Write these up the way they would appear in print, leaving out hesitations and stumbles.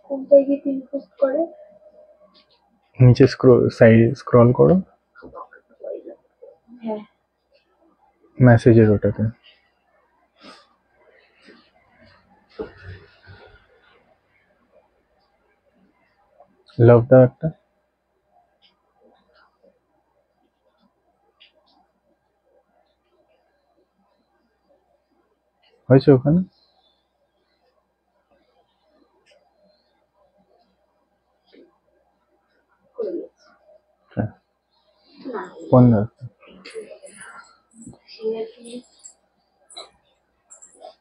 কোনটায় গিয়ে pin post করে? নিচে স্ক্রল করো, হ্যাঁ মেসেজের ওটাতে লাভ দাও একটা। হয়েছে ওখানে? করে দিয়েছি। হ্যাঁ, না ফোন রাখো। সে আর কি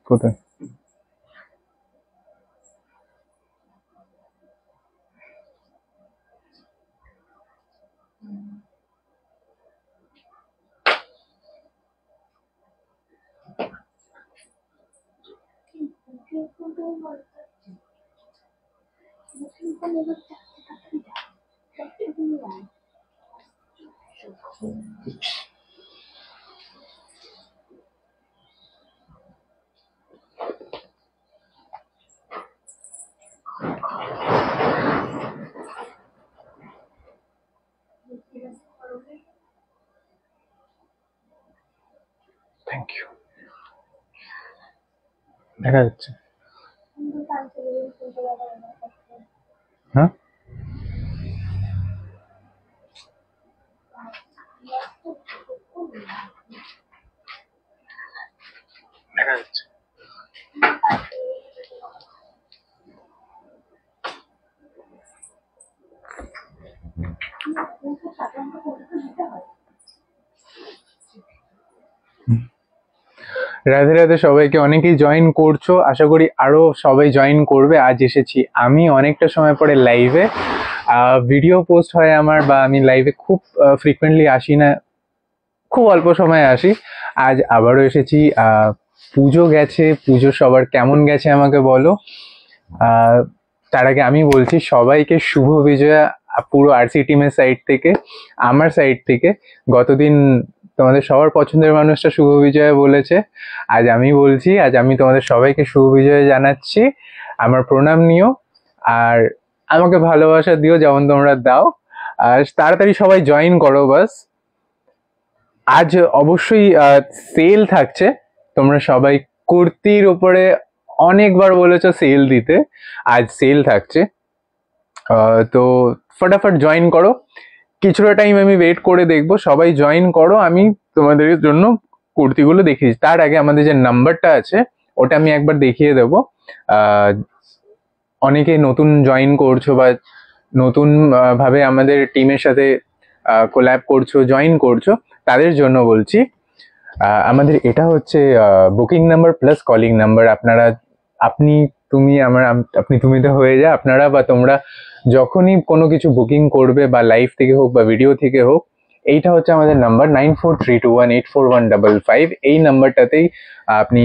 কোথায়? Thank you. দেখা যাচ্ছে? হ্যাঁ, দেখা যাচ্ছে। রাধে রাধে সবাইকে। অনেকেই জয়েন করছো, আশা করি আরো সবাই জয়েন করবে। আজ এসেছি আমি অনেকটা সময় পরে লাইভে। ভিডিও পোস্ট হয় আমার, বা আমি লাইভে খুব ফ্রিকুয়েন্টলি আসি না, খুব অল্প সময় আসি। আজ আবারও এসেছি। পুজো গেছে, পুজো সবার কেমন গেছে আমাকে বলো। তার আগে আমি বলছি সবাইকে শুভ বিজয়া, পুরো আরসি টিমের সাইড থেকে, আমার সাইড থেকে। গতদিন তোমাদের সবার পছন্দের মানুষটা শুভ বিজয়া বলেছে, আজ আমি বলছি, আজ আমি তোমাদের সবাইকে শুভ বিজয়া জানাচ্ছি। আমার প্রণাম নিও, আর আমাকে ভালোবাসা দিও যেমন তোমরা দাও। আর তাড়াতাড়ি সবাই জয়েন করো বাস। আজ অবশ্যই সেল থাকছে, তোমরা সবাই কুর্তির উপরে অনেকবার বলেছো সেল দিতে, আজ সেল থাকছে। তো ফটাফট জয়েন করো, কিছুটা টাইম আমি ওয়েট করে দেখবো, সবাই জয়েন করো, আমি তোমাদের জন্য কুর্তিগুলো দেখিয়ে। তার আগে আমাদের যে নাম্বারটা আছে ওটা আমি একবার দেখিয়ে দেবো। অনেকে নতুন জয়েন করছো বা নতুন ভাবে আমাদের টিমের সাথে কোল্যাব করছো, জয়েন করছো, তাদের জন্য বলছি। আমাদের এটা হচ্ছে booking number plus calling number. আপনারা, আপনি তুমি আপনি তুমিতে হয়ে যায়, আপনারা বা তোমরা যখনই কোনো কিছু বুকিং করবে, বা লাইভ থেকে হোক বা ভিডিও থেকে হোক, এইটা হচ্ছে আমাদের নাম্বার 9432184155। এই নাম্বারটাতেই আপনি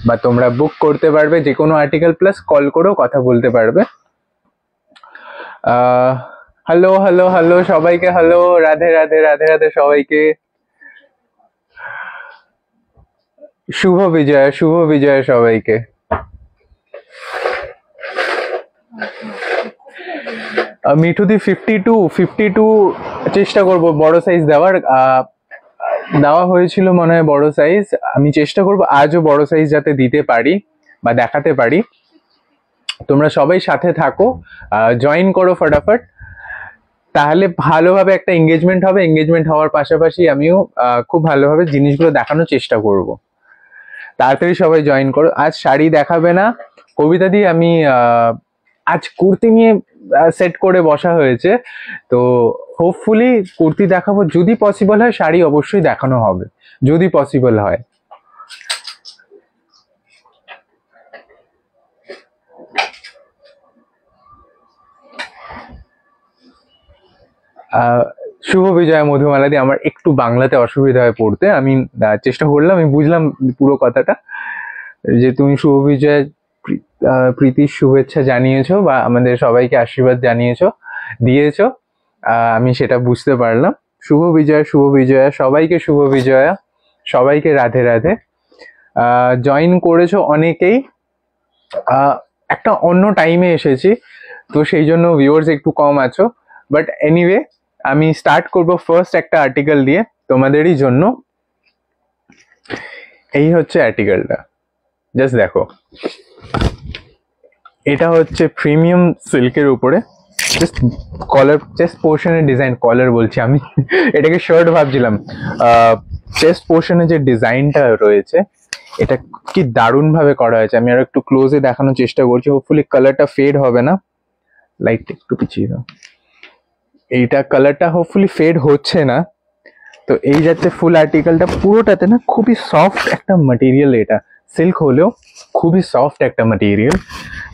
বা তোমরা বুক করতে পারবে যে কোনো আর্টিকেল, প্লাস কল করেও কথা বলতে পারবে। হ্যালো হ্যালো হ্যালো সবাইকে, হ্যালো, রাধে রাধে, রাধে রাধে সবাইকে। শুভ বিজয়, শুভ বিজয় সবাইকে। মিঠুদি 52 চেষ্টা করব বড় সাইজ দেওয়ার। দেওয়া হয়েছিল মনে হয় বড় সাইজ, আমি চেষ্টা করব আজও বড় সাইজ যাতে দিতে পারি বা দেখাতে পারি। তোমরা সবাই সাথে থাকো, জয়েন করো ফটাফট, তাহলে ভালোভাবে একটা এঙ্গেজমেন্ট হবে। এঙ্গেজমেন্ট হওয়ার পাশাপাশি আমিও খুব ভালোভাবে জিনিসগুলো দেখানোর চেষ্টা করব। তাড়াতাড়ি সবাই জয়েন করো। আজ শাড়ি দেখাবে না কবিতা দি, আমি আজ কুর্তি নিয়ে সেট করে বসা হয়েছে, তো হোপফুলি কুর্তি দেখাবো। যদি পসিবল হয় শাড়ি অবশ্যই দেখানো হবে, যদি পসিবল হয়। শুভ বিজয় মধুমালা দি, আমার একটু বাংলাতে অসুবিধা হয় পড়তে, আমি চেষ্টা করলাম, আমি বুঝলাম পুরো কথাটা, যে তুমি শুভ বিজয় প্রীতির শুভেচ্ছা জানিয়েছো বা আমাদের সবাইকে আশীর্বাদ জানিয়েছো, দিয়েছো, আমি সেটা বুঝতে পারলাম। শুভ বিজয়, শুভ বিজয়া সবাইকে, শুভ বিজয়া সবাইকে, রাধে রাধে। জয়েন করেছো অনেকেই। একটা অন্য টাইমে এসেছি, তো সেই জন্য ভিউয়ার্স একটু কম আছো। বাট এনিওয়ে আমি স্টার্ট করব ফার্স্ট একটা আর্টিকেল দিয়ে তোমাদেরই জন্য। এই হচ্ছে আর্টিকেলটা, জাস্ট দেখো। এটা হচ্ছে প্রিমিয়াম সিল্কের উপরে জাস্ট কলার, চেস্ট পোর্শনের ডিজাইন, কলার বলছি আমি এটাকে শার্ট ভাবছিলাম। চেস্ট পোর্শনে যে ডিজাইনটা রয়েছে এটা কি দারুণ ভাবে করা হয়েছে। আমি আরো একটু ক্লোজে দেখানোর চেষ্টা করছি, হোপফুলি কালারটা ফেড হবে না। লাইট একটু পিছিয়ে দাও। এইটা কালারটা হোপফুলি ফেড হচ্ছে না। তো এই যাচ্ছে ফুল আর্টিকেলটা, পুরোটাতে না খুবই সফট একটা ম্যাটেরিয়াল, এটা সিল্ক হলেও খুবই সফট একটা ম্যাটেরিয়াল।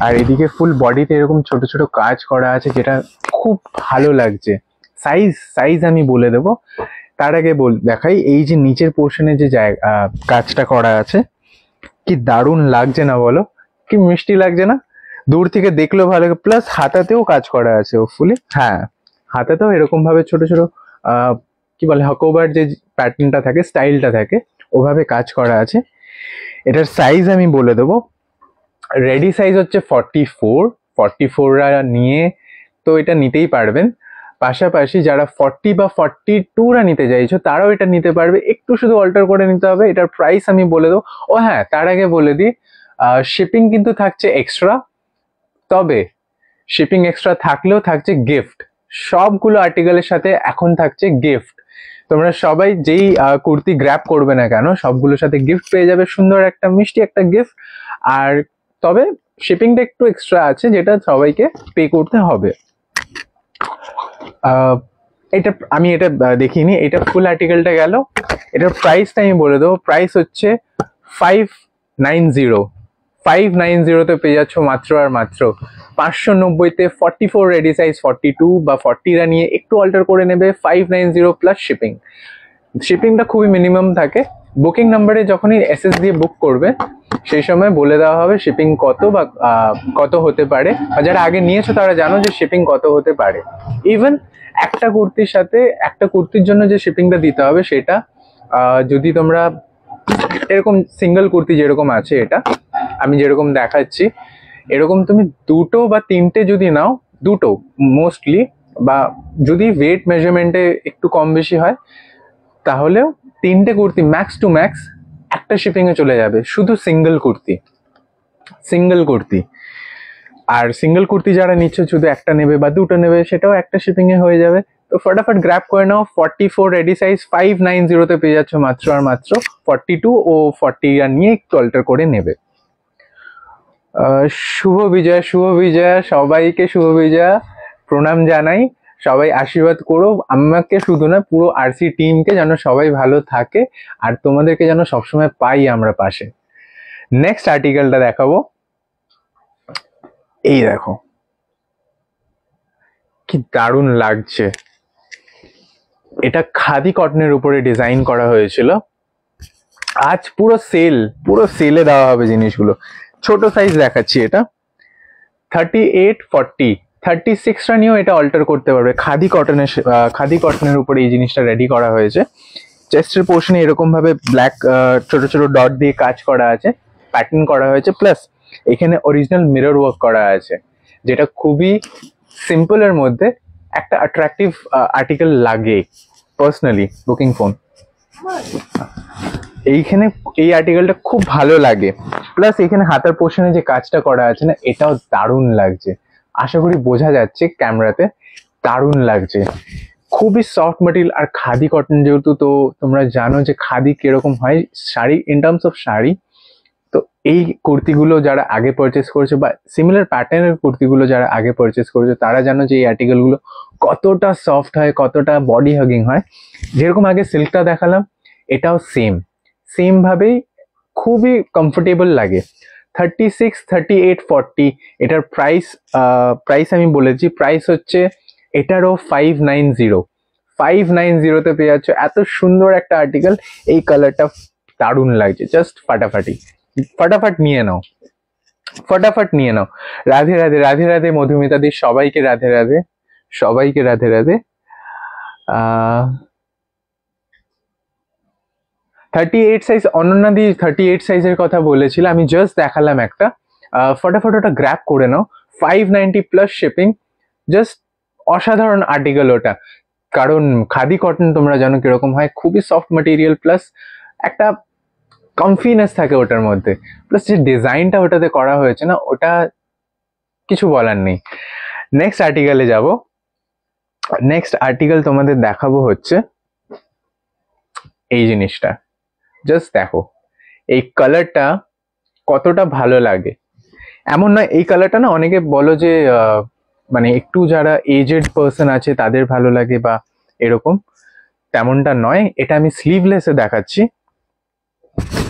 আর এদিকে ফুল বডিতে এরকম ছোট ছোট কাজ করা আছে যেটা খুব ভালো লাগছে। সাইজ আমি বলে দেবো, তার আগে দেখাই এই যে নিচের পোর্শনে যে কাজটা করা আছে, কি দারুণ লাগছে না বলো, কি মিষ্টি লাগছে না? দূর থেকে দেখলেও ভালো লাগে। প্লাস হাতাতেও কাজ করা আছে হোপফুলি, হ্যাঁ হাতাতেও এরকম ভাবে ছোট ছোট কি বলে হকোবার যে প্যাটার্নটা থাকে, স্টাইলটা থাকে, ওভাবে কাজ করা আছে। এটার সাইজ আমি বলে দেবো, রেডি সাইজ হচ্ছে 44 নিয়ে তো এটা নিতেই পারবেন। পাশাপাশি যারা 40 বা 42 নিতে চাইছো তারাও এটা নিতে পারবে, একটু শুধু অল্টার করে নিতে হবে। এটার প্রাইস আমি বলে দেবো। ও হ্যাঁ, তার আগে বলে দিই, শিপিং কিন্তু থাকছে এক্সট্রা। তবে শিপিং এক্সট্রা থাকলেও থাকছে গিফট, সবগুলো আর্টিকেলের সাথে এখন থাকছে গিফট। তোমরা সবাই যেই কুর্তি গ্র্যাব করবে না কেন সবগুলোর সাথে গিফট পেয়ে যাবে, সুন্দর একটা মিষ্টি একটা গিফট। আর তবে শিপিংটা একটু এক্সট্রা আছে যেটা সবাইকে পে করতে হবে। এটা আমি এটা দেখিনি, এটা ফুল আর্টিকেলটা গেল। এটার প্রাইসটা আমি বলে দেবো, প্রাইস হচ্ছে 590 পেয়ে যাচ্ছ মাত্র আর মাত্র 590-তে। 44 রেডি সাইজ, 42 বা 40 নিয়ে একটু অল্টার করে নেবে। 590 প্লাস শিপিং। শিপিংটা খুবই মিনিমাম থাকে। বুকিং নাম্বারে যখনই এসএস দিয়ে বুক করবে সেই সময় বলে দেওয়া হবে শিপিং কত বা কত হতে পারে। আর যারা আগে নিয়েছো তারা জানো যে শিপিং কত হতে পারে। ইভেন একটা কুর্তির সাথে একটা কুর্তির জন্য যে শিপিংটা দিতে হবে সেটা যদি তোমরা এরকম সিঙ্গেল কুর্তি যেরকম আছে, এটা আমি যেরকম দেখাচ্ছি, এরকম তুমি 2টো বা 3টে যদি নাও, 2টো মোস্টলি, বা যদি ওয়েট মেজারমেন্টে একটু কম বেশি হয় তাহলেও 3টে কুর্তি ম্যাক্স টু ম্যাক্স একটা শিপিং এ চলে যাবে, শুধু সিঙ্গেল কুর্তি। আর সিঙ্গেল কুর্তি যারা নিচ্ছে শুধু একটা নেবে বা 2টো নেবে, সেটাও একটা শিপিং এ হয়ে যাবে। তো ফটাফট গ্র্যাব করে নাও। 44 রেডি সাইজ 590-তে পেয়ে যাচ্ছ মাত্র আর মাত্র। 42 ও 40 নিয়ে একটু অল্টার করে নেবে। শুভ বিজয়া, সবাইকে শুভ বিজয়া প্রণাম জানাই। সবাই আশীর্বাদ করো আমাকে, শুধু না পুরো আরসি টিমকে, যেন সবাই ভালো থাকে আর তোমাদেরকে যেন সবসময় পাই আমরা পাশে। নেক্সট আর্টিকেলটা দেখাবো। এই দেখো কি দারুণ লাগছে, এটা খাদি কটনের উপরে ডিজাইন করা হয়েছিল। আজ পুরো সেলে দেওয়া হবে জিনিসগুলো। ছোট সাইজ দেখাচ্ছি, এটা 38, 40, 36 নিয়েও এটা অল্টার করতে পারবে। খাদি কটনের উপরে এই জিনিসটা রেডি করা হয়েছে। চেস্টের পোর্শনে এরকম ভাবে ব্ল্যাক ছোট ছোট ডট দিয়ে কাজ করা আছে, প্যাটার্ন করা হয়েছে। প্লাস এখানে অরিজিনাল মিরর ওয়ার্ক করা আছে, যেটা খুবই সিম্পলের মধ্যে একটা অ্যাট্রাকটিভ আর্টিকেল লাগে পার্সোনালি। বুকিং ফোন এইখানে এই আর্টিকেলটা খুব ভালো লাগে। প্লাস এখানে হাতার পোর্শনে যে কাজটা করা আছে না, এটাও দারুণ লাগছে। আশা করি বোঝা যাচ্ছে ক্যামেরাতে, দারুণ লাগছে। খুবই সফট ম্যাটেরিয়াল আর খাদি কটন যেহেতু, তো তোমরা জানো যে খাদি কিরকম হয় sari, in terms of sari. তো এই কুর্তিগুলো যারা আগে পারচেস করেছে বা সিমিলার প্যাটার্নের কুর্তিগুলো যারা আগে পারচেস করেছে তারা জানো যে এই আর্টিকেলগুলো কতটা সফট হয়, কতটা বডি হাগিং হয়। যেরকম আগে সিল্কটা দেখালাম, এটাও সেম ভাবেই খুবই কমফোর্টেবল লাগে। 36, 38, 40 এটার প্রাইস আমি বলেছি, প্রাইস হচ্ছে এটারও 590-তে পেয়ে যাচ্ছ। এত সুন্দর একটা আর্টিকেল, এই কালারটা দারুণ লাগছে, জাস্ট ফটাফট নিয়ে নাও। রাধে রাধে মধুমিতাদি, সবাইকে রাধে রাধে। 38 সাইজ, অনন্যাদি 38 সাইজের কথা বলেছিল, আমি জাস্ট দেখালাম একটা। ফটাফট ওটা গ্র্যাব করে নাও। 590 প্লাস শিপিং। জাস্ট অসাধারণ আর্টিকেল ওটা, কারণ খাদি কটন তোমরা জানো কিরকম হয়, খুবই সফট ম্যাটেরিয়াল প্লাস একটা কমফিনেস থাকে ওটার মধ্যে, প্লাস যে ডিজাইনটা ওটাতে করা হয়েছে না, ওটা কিছু বলার নেই। নেক্সট আর্টিকেলে যাব। নেক্সট আর্টিকেল তোমাদের দেখাবো হচ্ছে এই জিনিসটা। জাস্ট দেখো এই কালারটা কতটা ভালো লাগে। এমন নয় এই কালারটা না অনেকে বলো যে মানে একটু যারা এজেড পার্সন আছে তাদের ভালো লাগে বা এরকম, তেমনটা নয়। এটা আমি স্লিভলেসে দেখাচ্ছি,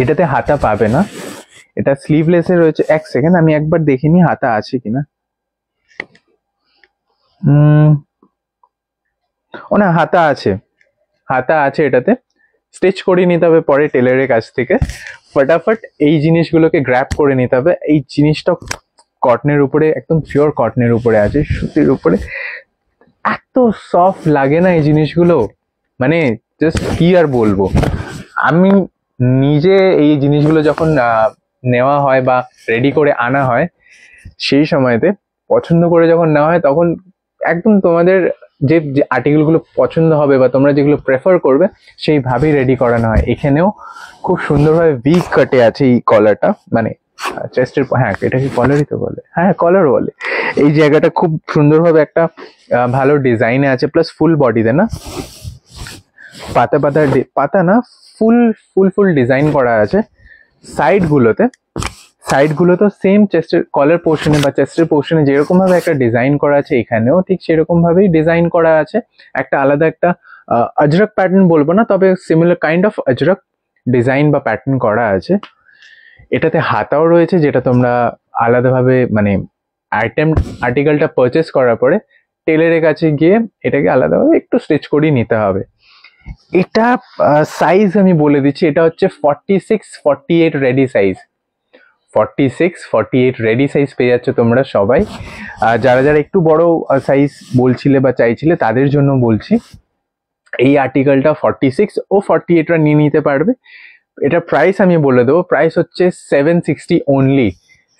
এটাতে হাতা পাবে না, এটা স্লিভলেসে রয়েছে। এক সেকেন্ড আমি একবার দেখিনি হাতা আছে কিনা। ও না, হাতা আছে, হাতা আছে। এটাতে স্টিচ করে নিতে হবে পরে টেলারের কাছ থেকে। ফটাফট এই জিনিসগুলোকে গ্র্যাব করে নিতে হবে। এই জিনিসটা কটনের উপরে, একদম পিওর কটনের উপরে আছে, সুতির উপরে। এত সফট লাগে না এই জিনিসগুলো, মানে জাস্ট কি আর বলবো। আমি নিজে এই জিনিসগুলো যখন নেওয়া হয় বা রেডি করে আনা হয়, সেই সময়তে পছন্দ করে যখন নেওয়া হয়, তখন একদম তোমাদের যে আর্টিকেলগুলো পছন্দ হবে বা তোমরা যেগুলো প্রেফার করবে সেইভাবেই রেডি করানো হয়। এখানেও খুব সুন্দরভাবে ভি কাটে আছে এই কলারটা, মানে চেস্টের, হ্যাঁ এটা কি কলারই তো বলে, হ্যাঁ কলার বলে। এই জায়গাটা খুব সুন্দরভাবে একটা ভালো ডিজাইনে আছে, প্লাস ফুল বডিতে না পাতা পাতা, পাতা না ফুল ফুল ফুল ডিজাইন করা আছে। সাইডগুলোতে সেম চেস্টের কলার পোর্শনে বা চেস্টের পোর্শনে যেরকম ভাবে একটা ডিজাইন করা আছে, এখানেও ঠিক সেরকম ভাবেই ডিজাইন করা আছে। একটা আলাদা একটা আজরক প্যাটার্ন বলবো না, তবে similar kind of Ajrak design বা প্যাটার্ন করা আছে। এটাতে হাতাও রয়েছে, যেটা তোমরা আলাদাভাবে মানে আর্টিকেলটা পারচেস করার পরে টেলারের কাছে গিয়ে এটাকে আলাদাভাবে একটু স্টিচ করিয়ে নিতে হবে। এটা সাইজ আমি বলে দিচ্ছি, এটা হচ্ছে 46-48 রেডি সাইজ। 46-48 রেডি সাইজ পেয়ে যাচ্ছ তোমরা সবাই। যারা যারা একটু বড় সাইজ বলছিলে বা চাইছিলে তাদের জন্য বলছি, এই আর্টিকেলটা 46 ও 48রা নিয়ে নিতে পারবে। এটা প্রাইস আমি বলে দেবো, প্রাইস হচ্ছে 760 অনলি।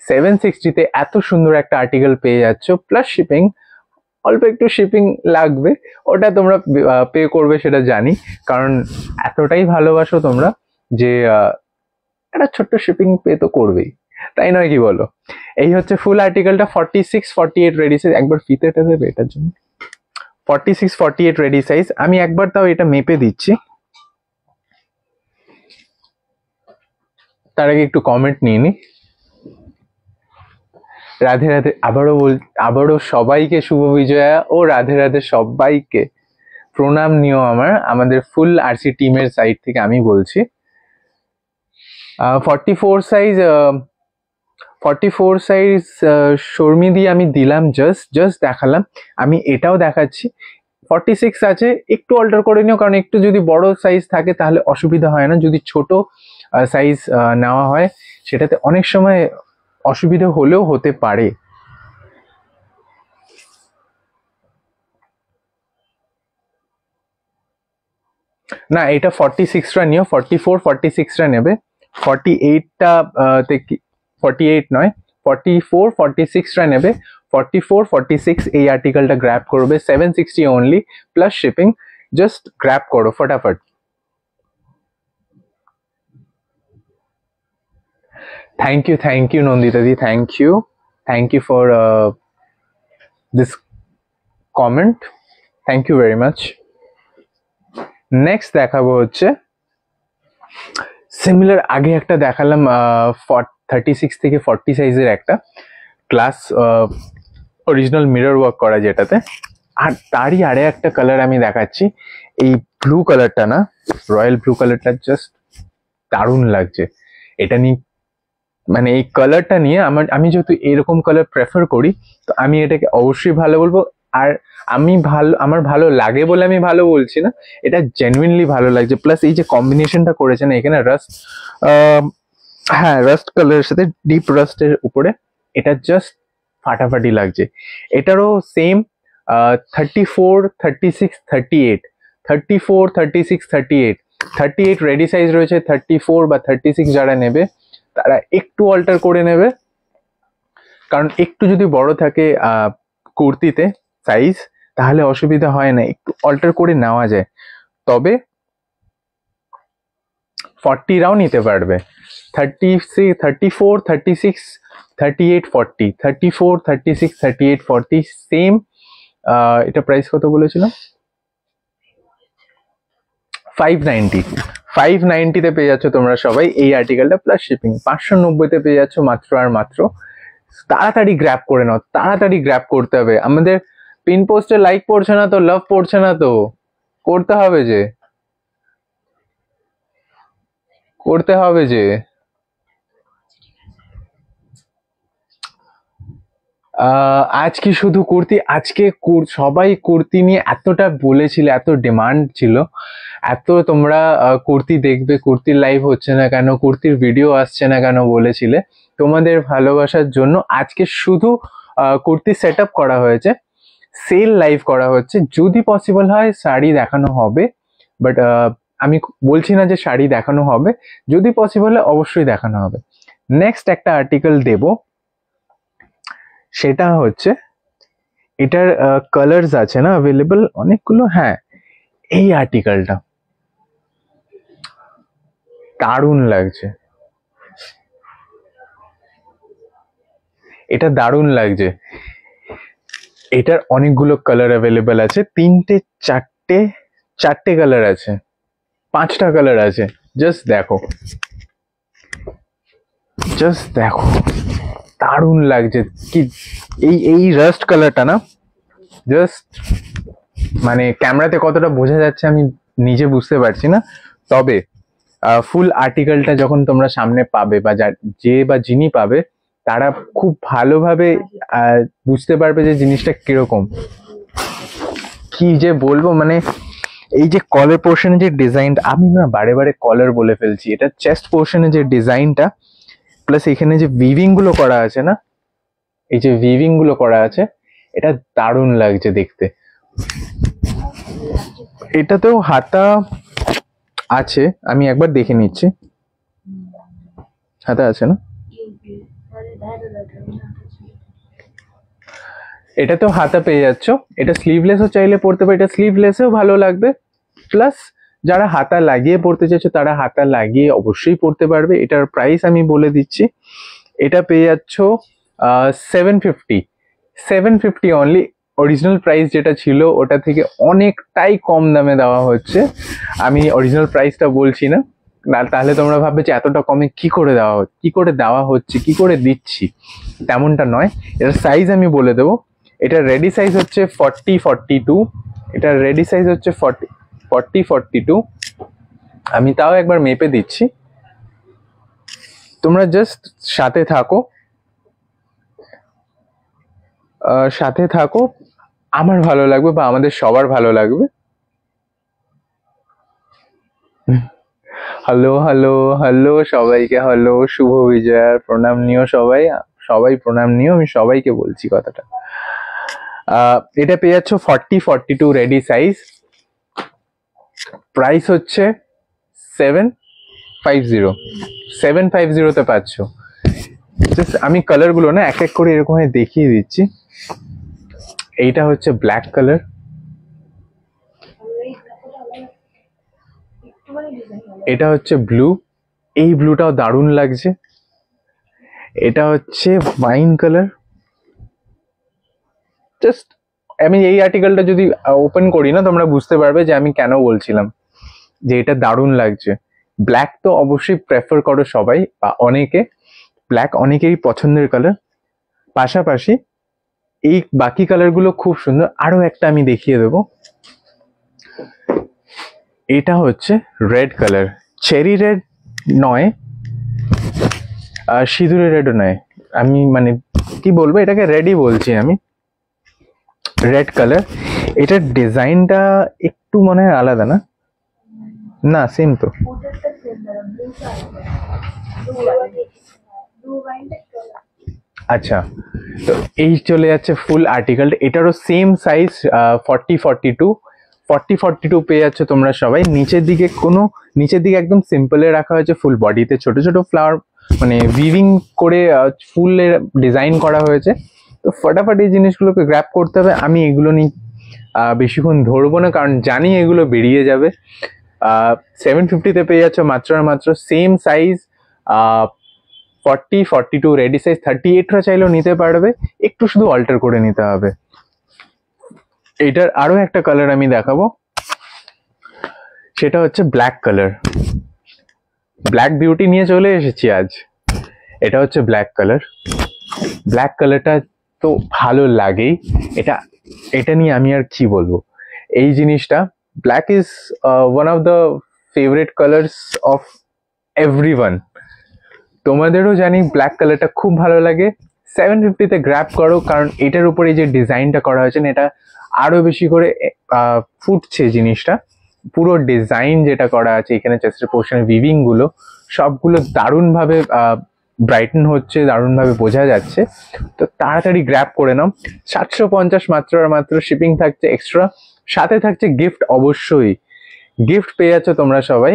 760-তে এত সুন্দর একটা আর্টিকেল পেয়ে যাচ্ছ, প্লাস শিপিং। অল্প একটু শিপিং লাগবে, ওটা তোমরা পে করবে সেটা জানি, কারণ এতটাই ভালোবাসো তোমরা যে একটা ছোট্ট শিপিং পে তো করবেই, তাই নয় কি বলো? এই হচ্ছে ফুল আর্টিকেলটা 46-48 রেডি সাইজ। একবার ফিতেটা দেবে এটার জন্য। 46-48 রেডি সাইজ। আমি একবার তাও এটা মেপে দিচ্ছি, তার আগে একটু কমেন্ট নিয়ে নি। রাধে রাধে, আবারও সবাইকে শুভ বিজয়া ও রাধে রাধে সবাইকে প্রণাম নিও আমাদের ফুল আরসি টিমের সাইড থেকে আমি বলছি। 44 সাইজ শর্মি দিয়ে আমি দিলাম, জাস্ট দেখালাম। আমি এটাও দেখাচ্ছি, 46 আছে, একটু অল্টার করে নিও, কারণ একটু যদি বড় সাইজ থাকে তাহলে অসুবিধা হয় না। যদি ছোট সাইজ নেওয়া হয় সেটাতে অনেক সময় অসুবিধা হলেও হতে পারে। না, এটা 46টা নিও, 44-46টা নেবে। 48টা 48 নয়, 44-46টা নেবে। 44-46 এই আর্টিকেলটা গ্র্যাব করবে, 760 only plus shipping. Just grab করো ফটাফট। Thank you Nandita di, thank you for this comment, thank you very much. Next দেখাবো হচ্ছে সিমিলার, আগে একটা দেখালাম 36 থেকে 40 সাইজের একটা ক্লাস অরিজিনাল মিরর ওয়ার্ক করা, যেটাতে আর তারই আরে একটা কালার আমি দেখাচ্ছি। এই ব্লু কালারটা না, রয়্যাল ব্লু কালারটা জাস্ট দারুণ লাগছে। এটা নিয়ে মানে এই কালারটা নিয়ে আমি যেহেতু এরকম কালার প্রেফার করি, তো আমি এটাকে অবশ্যই ভালো বলবো। আর আমার ভালো লাগে বলে আমি ভালো বলছি না, এটা জেনুইনলি ভালো লাগছে। প্লাস এই যে কম্বিনেশনটা করেছে না এখানে, রাস্ট কালারের সাথে ডিপ রাস্টের উপরে, এটা জাস্ট ফাটাফাটি লাগছে। এটারও সেম 34, 36, 38, 34, 36, 38, 38 রেডি সাইজ রয়েছে। 34 বা 36 যারা নেবে তারা একটু অল্টার করে নেবে, কারণ একটু যদি বড় থাকে কুর্তিতে সাইজ, তাহলে অসুবিধা হয় না, একটু অল্টার করে নেওয়া যায়। তবে 40রাও নিতে পারবে, 34, 36, 38, 40, 34, 36, 38, 40 সেম। এটা প্রাইস কত বলেছিলাম? 590 পেয়ে যাচ্ছ তোমরা সবাই এই আর্টিকেলটা প্লাস শিপিং। 590 পেয়ে যাচ্ছ মাত্র আর মাত্র। তাড়াতাড়ি গ্র্যাব করে নাও, তাড়াতাড়ি গ্র্যাব করতে হবে। আমাদের পিন পোস্টে লাইক পড়ছে না তো, লাভ পড়ছে না তো, করতে হবে যে, করতে হবে যে। আজ কি শুধু কুর্তি? আজকে সবাই কুর্তি নিয়ে এতটা বলেছিল, এত ডিমান্ড ছিল, এত তোমরা কুর্তি দেখবে, কুর্তির লাইভ হচ্ছে না কেন, কুর্তির ভিডিও আসছে না কেন বলেছিলে। তোমাদের ভালোবাসার জন্য আজকে শুধু কুর্তি সেট আপ করা হয়েছে, সেল লাইভ করা হচ্ছে। যদি পসিবল হয় শাড়ি দেখানো হবে, বাট আমি বলছি না যে শাড়ি দেখানো হবে, যদি পসিবল হয় অবশ্যই দেখানো হবে। নেক্সট একটা আর্টিকেল দেব, সেটা হচ্ছে এটার কালার্স আছে না অ্যাভেলেবল অনেকগুলো। হ্যাঁ, এই আর্টিকেলটা দারুণ লাগছে, এটা দারুণ লাগছে। এটার অনেকগুলো কালার অ্যাভেলেবল আছে, 3টে 4টে কালার আছে, 5টা কালার আছে। জাস্ট দেখো, জাস্ট দেখো, দারুণ লাগছে। কি এই রাস্ট কালারটা না, জাস্ট মানে ক্যামেরাতে কতটা বোঝা যাচ্ছে আমি নিজে বুঝতে পারছি না, তবে ফুল আর্টিকেলটা যখন তোমরা সামনে পাবে বা যে বা যিনি পাবে, তারা খুব ভালোভাবে বুঝতে পারবে যে জিনিসটা কিরকম। কি যে বলবো, মানে এই যে কলার পোর্শনে যে ডিজাইন, আমি না বারে বারে কলার বলে ফেলছি, এটা চেস্ট পোর্শনে যে ডিজাইনটা, প্লাস এখানে যে উইভিং গুলো করা আছে না, এই যে উইভিং গুলো করা আছে, এটা দারুণ লাগছে দেখতে। এটাতেও হাতা আছে, আমি একবার দেখে নিচ্ছি। হাতা আছে না, এটাতেও হাতা পেয়ে যাচ্ছ। এটা স্লিভলেসও চাইলে পরতে পারে, এটা স্লিভলেসেও ভালো লাগবে। প্লাস যারা হাতা লাগিয়ে পড়তে চাইছো, তারা হাতা লাগিয়ে অবশ্যই পড়তে পারবে। এটার প্রাইস আমি বলে দিচ্ছি, এটা পেয়ে যাচ্ছ 750 অনলি। অরিজিনাল প্রাইস যেটা ছিল ওটা থেকে অনেকটাই কম দামে দেওয়া হচ্ছে। আমি অরিজিনাল প্রাইসটা বলছি না, তাহলে তোমরা ভাববে যে এতটা কমে কি করে দেওয়া হচ্ছে, কি করে দিচ্ছি, তেমনটা নয়। এটার সাইজ আমি বলে দেবো। এটার রেডি সাইজ হচ্ছে 40-42, এটার রেডি সাইজ হচ্ছে 40-42। আমি তাও একবার মেপে দিচ্ছি, তোমরা জাস্ট সাথে থাকো, আমার ভালো লাগবে বা আমাদের সবার ভালো লাগবে। হ্যালো হ্যালো হ্যালো সবাইকে, হ্যালো, শুভ বিজয়ার প্রণাম নিও সবাই প্রণাম নিও, আমি সবাইকে বলছি কথাটা। এটা পেয়ে যাচ্ছ 40-42 রেডি সাইজ। প্রাইস হচ্ছে 750 পাচ্ছ। আমি কালার গুলো না এক এক করে এরকম দেখিয়ে দিচ্ছি। এইটা হচ্ছে ব্ল্যাক কালার, এটা হচ্ছে ব্লু, এই ব্লুটাও দারুণ লাগছে। এটা হচ্ছে ওয়াইন কালার। জাস্ট আমি এই আর্টিকেলটা যদি ওপেন করি না, তোমরা বুঝতে পারবে যে আমি কেন বলছিলাম যে এটা দারুণ লাগছে। ব্ল্যাক তো অবশ্যই প্রেফার করো সবাই বা অনেকে, ব্ল্যাক অনেকেরই পছন্দের কালার। পাশাপাশি এই বাকি কালারগুলো খুব সুন্দর। আরো একটা আমি দেখিয়ে দেবো, এটা হচ্ছে রেড কালার, চেরি রেড নয়, সিঁদুরের রেডও নয়, আমি মানে কি বলবো, এটাকে রেডই বলছি আমি। রেড কালার, এটার ডিজাইনটা একটু মনে হয় আলাদা, না না সেম তো। আচ্ছা, তো এই চলে যাচ্ছে ফুল আর্টিকেলটা। এটারও সেম সাইজ 40-42 পেয়ে যাচ্ছে তোমরা সবাই। নিচের দিকে একদম সিম্পলে রাখা হয়েছে, ফুল বডিতে ছোট ছোট ফ্লাওয়ার মানে উইভিং করে ফুলের ডিজাইন করা হয়েছে। তো ফটাফট এই জিনিসগুলোকে গ্র্যাব করতে হবে। আমি এগুলো নিয়ে বেশিক্ষণ ধরবো না, কারণ জানি এগুলো বেরিয়ে যাবে। 750-তে পেয়ে যাচ্ছ মাত্র আর মাত্র। সেম সাইজ 40, 42, রেডি সাইজ 38রা চাইলেও নিতে পারবে, একটু শুধু অল্টার করে নিতে হবে। এটার আরো একটা কালার আমি দেখাবো, সেটা হচ্ছে ব্ল্যাক কালার। ব্ল্যাক বিউটি নিয়ে চলে এসেছি আজ। এটা হচ্ছে ব্ল্যাক কালার। ব্ল্যাক কালারটা তো ভালো লাগেই। এটা নিয়ে আমি আর কি বলবো। এই জিনিসটা, black is one of the favourite colours of everyone. তোমাদেরও জানি ব্ল্যাক কালারটা খুব ভালো লাগে। 750-তে গ্র্যাব করো, কারণ এটার উপরে যে ডিজাইনটা করা হয়েছে না, এটা আরো বেশি করে ফুটছে জিনিসটা। পুরো ডিজাইন যেটা করা আছে এখানে, চেস্টের পোর্শনের উইভিং গুলো সবগুলো দারুণভাবে ব্রাইটেন হচ্ছে, দারুণভাবে বোঝা যাচ্ছে। তো তাড়াতাড়ি গ্র্যাব করে নাও। 750 মাত্র আর মাত্র। শিপিং থাকছে এক্সট্রা, সাথে থাকছে গিফট। অবশ্যই গিফট পেয়ে যাচ্ছ তোমরা সবাই,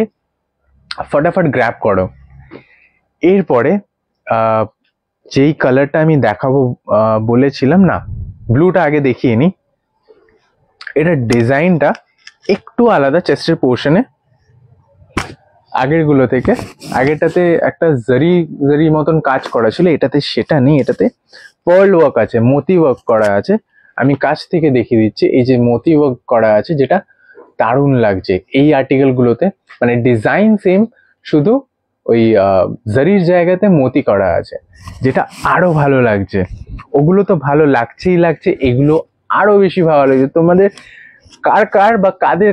ফটাফট গ্র্যাব করো। এরপরে যেই কালারটা আমি দেখাবো বলেছিলাম না, ব্লুটা আগে দেখিয়ে নি। এটার ডিজাইনটা একটু আলাদা চেস্টের পোর্শনে আগের গুলো থেকে। আগেরটাতে একটা জারি মতন কাজ করা ছিল, এটাতে সেটা নেই। এটাতে পার্ল ওয়ার্ক আছে, মতি ওয়ার্ক করা আছে। আমি কাছ থেকে দেখিয়ে দিচ্ছি। এই যে মতি ওয়ার্ক করা আছে, যেটা দারুণ লাগছে এই আর্টিকেল গুলোতে। মানে ডিজাইন সেম, শুধু ওই জারির জায়গাতে মতি করা আছে, যেটা আরো ভালো লাগছে। ওগুলো তো ভালো লাগছে, এগুলো আরো বেশি ভালো লাগছে। তোমাদের কার বা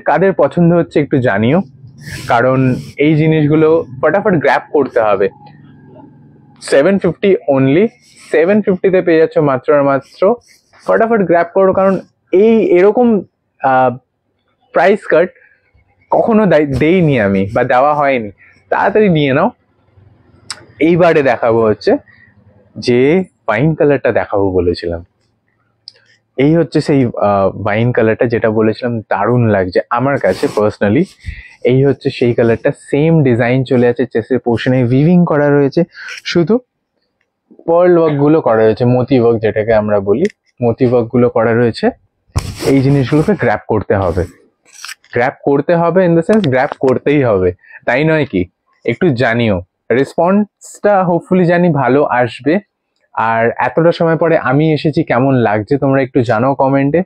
কাদের পছন্দ হচ্ছে একটু জানিও, কারণ এই জিনিসগুলো ফটাফট গ্র্যাব করতে হবে। 750 অনলি। 750-তে পেয়ে যাচ্ছ মাত্র আর মাত্র। ফটাফট গ্র্যাব করো, কারণ এরকম প্রাইস কাট কখনো দেইনি আমি, বা দেওয়া হয়নি। তাড়াতাড়ি নিয়ে নাও। এইবারে দেখাবো হচ্ছে যে ওয়াইন কালারটা দেখাবো বলেছিলাম। এই হচ্ছে সেই ওয়াইন কালারটা, যেটা বলেছিলাম দারুণ লাগছে আমার কাছে পার্সোনালি। এই হচ্ছে সেই কালারটা। সেম ডিজাইন চলে আছে, চেস্টের পোর্শনে উইভিং করা রয়েছে, শুধু পার্ল ওয়ার্ক গুলো করা রয়েছে, মতি ওয়ার্ক যেটাকে আমরা বলি, মতি ওয়ার্ক গুলো করা রয়েছে। এই জিনিসগুলোকে গ্র্যাব করতে হবে। গ্র্যাব করতে হবে ইন দ্য সেন্স, গ্র্যাব করতেই হবে, তাই নয় কি? একটু জানিও। রেসপন্সটা হোপফুলি জানি ভালো আসবে। আর এতটা সময় পরে আমি এসেছি, কেমন লাগছে তোমরা একটু জানাও কমেন্টে।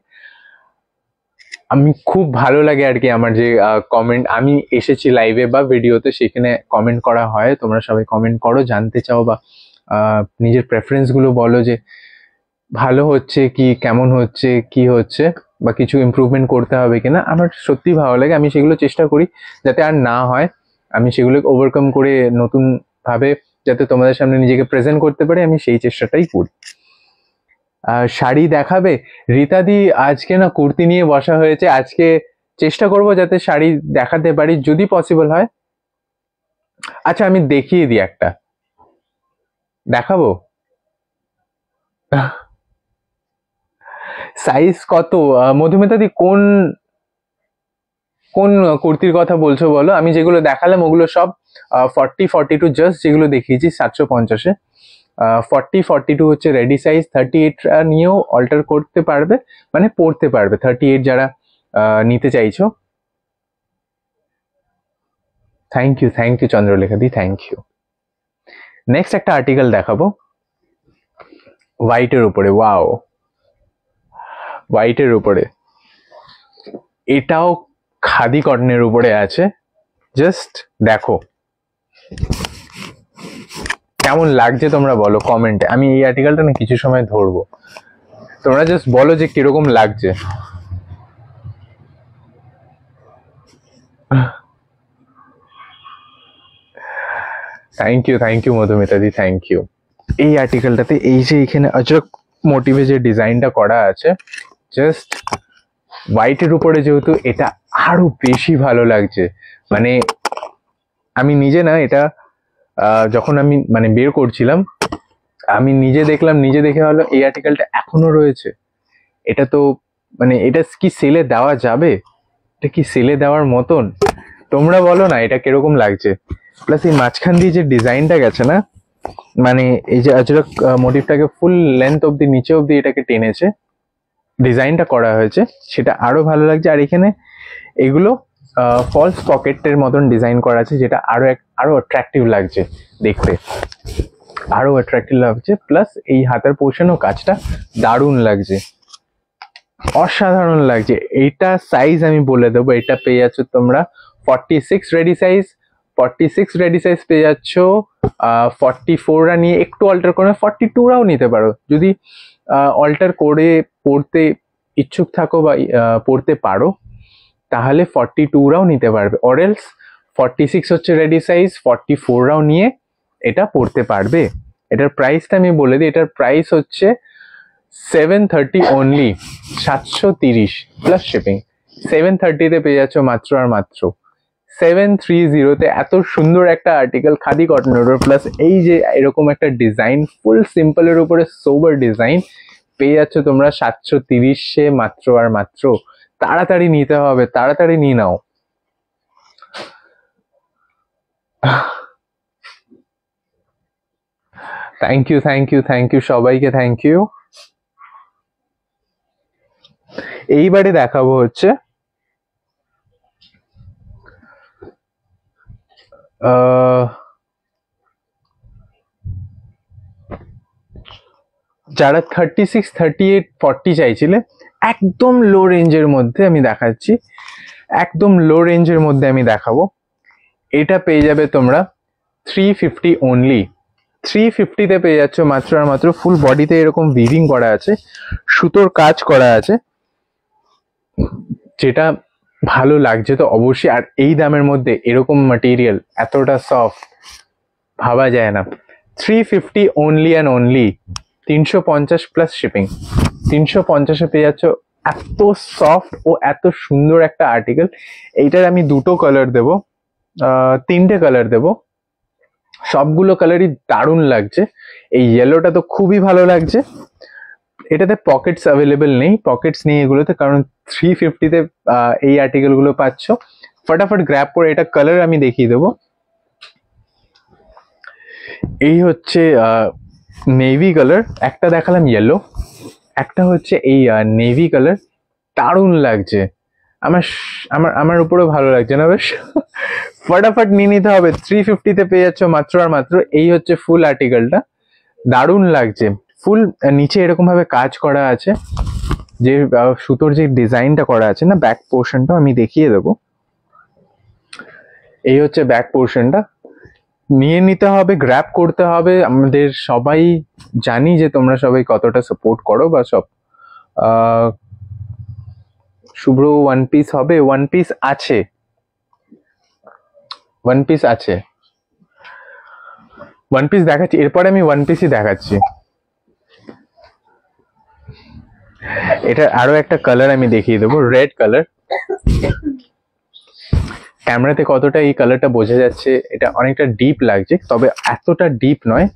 আমি খুব ভালো লাগে আর কি আমার যে কমেন্ট, আমি এসেছি লাইভে বা ভিডিওতে, সেখানে কমেন্ট করা হয়। তোমরা সবাই কমেন্ট করো, জানতে চাও বা নিজের প্রেফারেন্স গুলো বলো, যে ভালো হচ্ছে কি, কেমন হচ্ছে, কি হচ্ছে, বা কিছু ইমপ্রুভমেন্ট করতে হবে কিনা। আমার সত্যি ভালো লাগে, আমি সেগুলো চেষ্টা করি যাতে আর না হয়। আমি সেগুলো ওভারকাম করে নতুন ভাবে যাতে তোমাদের সামনে নিজেকে প্রেজেন্ট করতে পারি, আমি সেই চেষ্টাটাই করি। শাড়ি দেখাবে রীতাদি? আজকে না কুর্তি নিয়ে বসা হয়েছে। আজকে চেষ্টা করব যাতে শাড়ি দেখাতে পারি, যদি পসিবল হয়। আচ্ছা, আমি দেখিয়ে দিই একটা। দেখাবো? সাইজ কত? মধুমিতাদি কোন কোন কুর্তির কথা বলছো বলো? আমি যেগুলো দেখালাম ওগুলো সব 40, 42 জাস্ট যেগুলো দেখিয়েছি 750-এ। 40, 42 হচ্ছে রেডি সাইজ। 38 নিয়েও অল্টার করতে পারবে, মানে পড়তে পারবে। 38 যারা নিতে চাইছো। Thank you Chandralekha di, thank you. Next একটা আর্টিকেল দেখাবো হোয়াইটের উপরে। ওয়াও, হোয়াইটের উপরে। এটাও খাদি কটনের উপরে আছে। জাস্ট দেখো কেমন লাগছে, তোমরা বলো কমেন্টে। আমি এই আর্টিকেলটা না কিছু সময় ধরবো, তোমরা জাস্ট বলো যে কিরকম লাগছে। থ্যাংক ইউ মধুমিতাদি, থ্যাংক ইউ। এই আর্টিকেলটাতে এই যে এখানে অজরক মোটিভে যে ডিজাইনটা করা আছে, জাস্ট হোয়াইটের উপরে, যেহেতু এটা আরো বেশি ভালো লাগছে। মানে আমি নিজে না, এটা যখন আমি মানে বের করছিলাম, আমি নিজে দেখলাম, নিজে দেখে হলো এই আর্টিকেলটা এখনো রয়েছে। এটা তো মানে এটা কি সেলে দেওয়া যাবে? এটা কি সেলে দেওয়ার মতন? তোমরা বলো না এটা কিরকম লাগছে। প্লাস এই মাঝখান দিয়ে যে ডিজাইনটা গেছে না, মানে এই যে আজরক মোটিভটাকে ফুল লেন্থ অব্দি নিচে অব্দি এটাকে টেনেছে, ডিজাইনটা করা হয়েছে, সেটা আরো ভালো লাগছে। আর এখানে এগুলো ফলস পকেটের মতন ডিজাইন করা আছে, যেটা আরো অ্যাট্রাকটিভ লাগছে দেখতে, আরো অ্যাট্রাকটিভ লাগছে। প্লাস এই হাতের পোর্শনও কাজটা দারুণ লাগছে, অসাধারণ লাগছে। এইটা সাইজ আমি বলে দেবো, এটা পেয়ে যাচ্ছ তোমরা 46 রেডি সাইজ, 46 রেডি সাইজ পেয়ে যাচ্ছ। 44রা নিয়ে একটু অল্টার করে 42রাও নিতে পারো, যদি অল্টার করে পড়তে ইচ্ছুক থাকো বা পড়তে পারো, তাহলে 42রাও নিতে পারবে। অরেলস 46 হচ্ছে রেডি সাইজ, 44রাও নিয়ে এটা পড়তে পারবে। এটার প্রাইসটা আমি বলে দিই, এটার প্রাইস হচ্ছে 730 অনলি, 730 প্লাস শিপিং। 730-তে পেয়ে যাচ্ছ মাত্র আর মাত্র 730-তে এত সুন্দর একটা আর্টিকেল, খাদি কটনের উপর, প্লাস এই যে এরকম একটা ডিজাইন, ফুল সিম্পলের উপরে সোবার ডিজাইন পেয়ে যাচ্ছ তোমরা 730-এ মাত্র আর মাত্র। তাড়াতাড়ি নিতে হবে, তাড়াতাড়ি নিয়ে নাও। Thank you, thank you, thank you সবাইকে, থ্যাংক ইউ। এইবারে দেখাবো হচ্ছে যারা 36, 38, 40 চাইছিলে, একদম লো রেঞ্জের মধ্যে আমি দেখাচ্ছি, একদম লো রেঞ্জের মধ্যে আমি দেখাবো। এটা পেয়ে যাবে তোমরা 350 অনলি। 350-তে পেয়ে যাচ্ছ মাত্র আর মাত্র। ফুল বডিতে এরকম উইভিং করা আছে, সুতোর কাজ করা আছে, যেটা ভালো লাগছে তো অবশ্যই। আর এই দামের মধ্যে এরকম ম্যাটেরিয়াল এতটা সফট ভাবা যায় না। 350 only and only, 350 plus shipping. 350-এ পেয়ে যাচ্ছ এত সফট ও এত সুন্দর একটা আর্টিকেল। এইটার আমি দুটো কালার দেবো, 3টে কালার দেবো, সবগুলো কালারই দারুণ লাগছে। এই ইয়েলোটা তো খুবই ভালো লাগছে। এটাতে পকেটস অ্যাভেলেবেল নেই, পকেটস নেই এগুলোতে, কারণ 350-তে এই আর্টিকেল গুলো পাচ্ছ। ফটাফট গ্র্যাব করে এটা কালার আমি দেখিয়ে দেবো। এই হচ্ছে নেভি কালার, একটা দেখালাম ইয়েলো, একটা হচ্ছে এই নেভি কালার। দারুণ লাগছে, আমার আমার আমার উপরেও ভালো লাগছে না বেশ? ফটাফট নিয়ে নিতে হবে। 350-তে পেয়ে যাচ্ছ মাত্র আর মাত্র। এই হচ্ছে ফুল আর্টিকেলটা, দারুণ লাগছে। ফুল নিচে এরকম ভাবে কাজ করা আছে, যে সুতোর যে ডিজাইনটা করা আছে না, ব্যাক পোর্শনটা আমি দেখিয়ে দেবো। এই হচ্ছে ব্যাক পোর্শনটা, নিয়ে নিতে হবে, গ্র্যাব করতে হবে। আমাদের সবাই জানি যে তোমরা সবাই কতটা সাপোর্ট করো, বা সব শুভ্র ওয়ান পিস হবে, ওয়ান পিস আছে, ওয়ান পিস আছে, ওয়ান পিস দেখাচ্ছি। এরপরে আমি ওয়ান পিসই দেখাচ্ছি। এটা আরো একটা কালার আমি দেখিয়ে দেবো, রেড কালার। ক্যামেরাতে কতটা এই কালারটা বোঝা যাচ্ছে, এটা অনেকটা ডিপ লাগছে, তবে এতটা ডিপ নয়,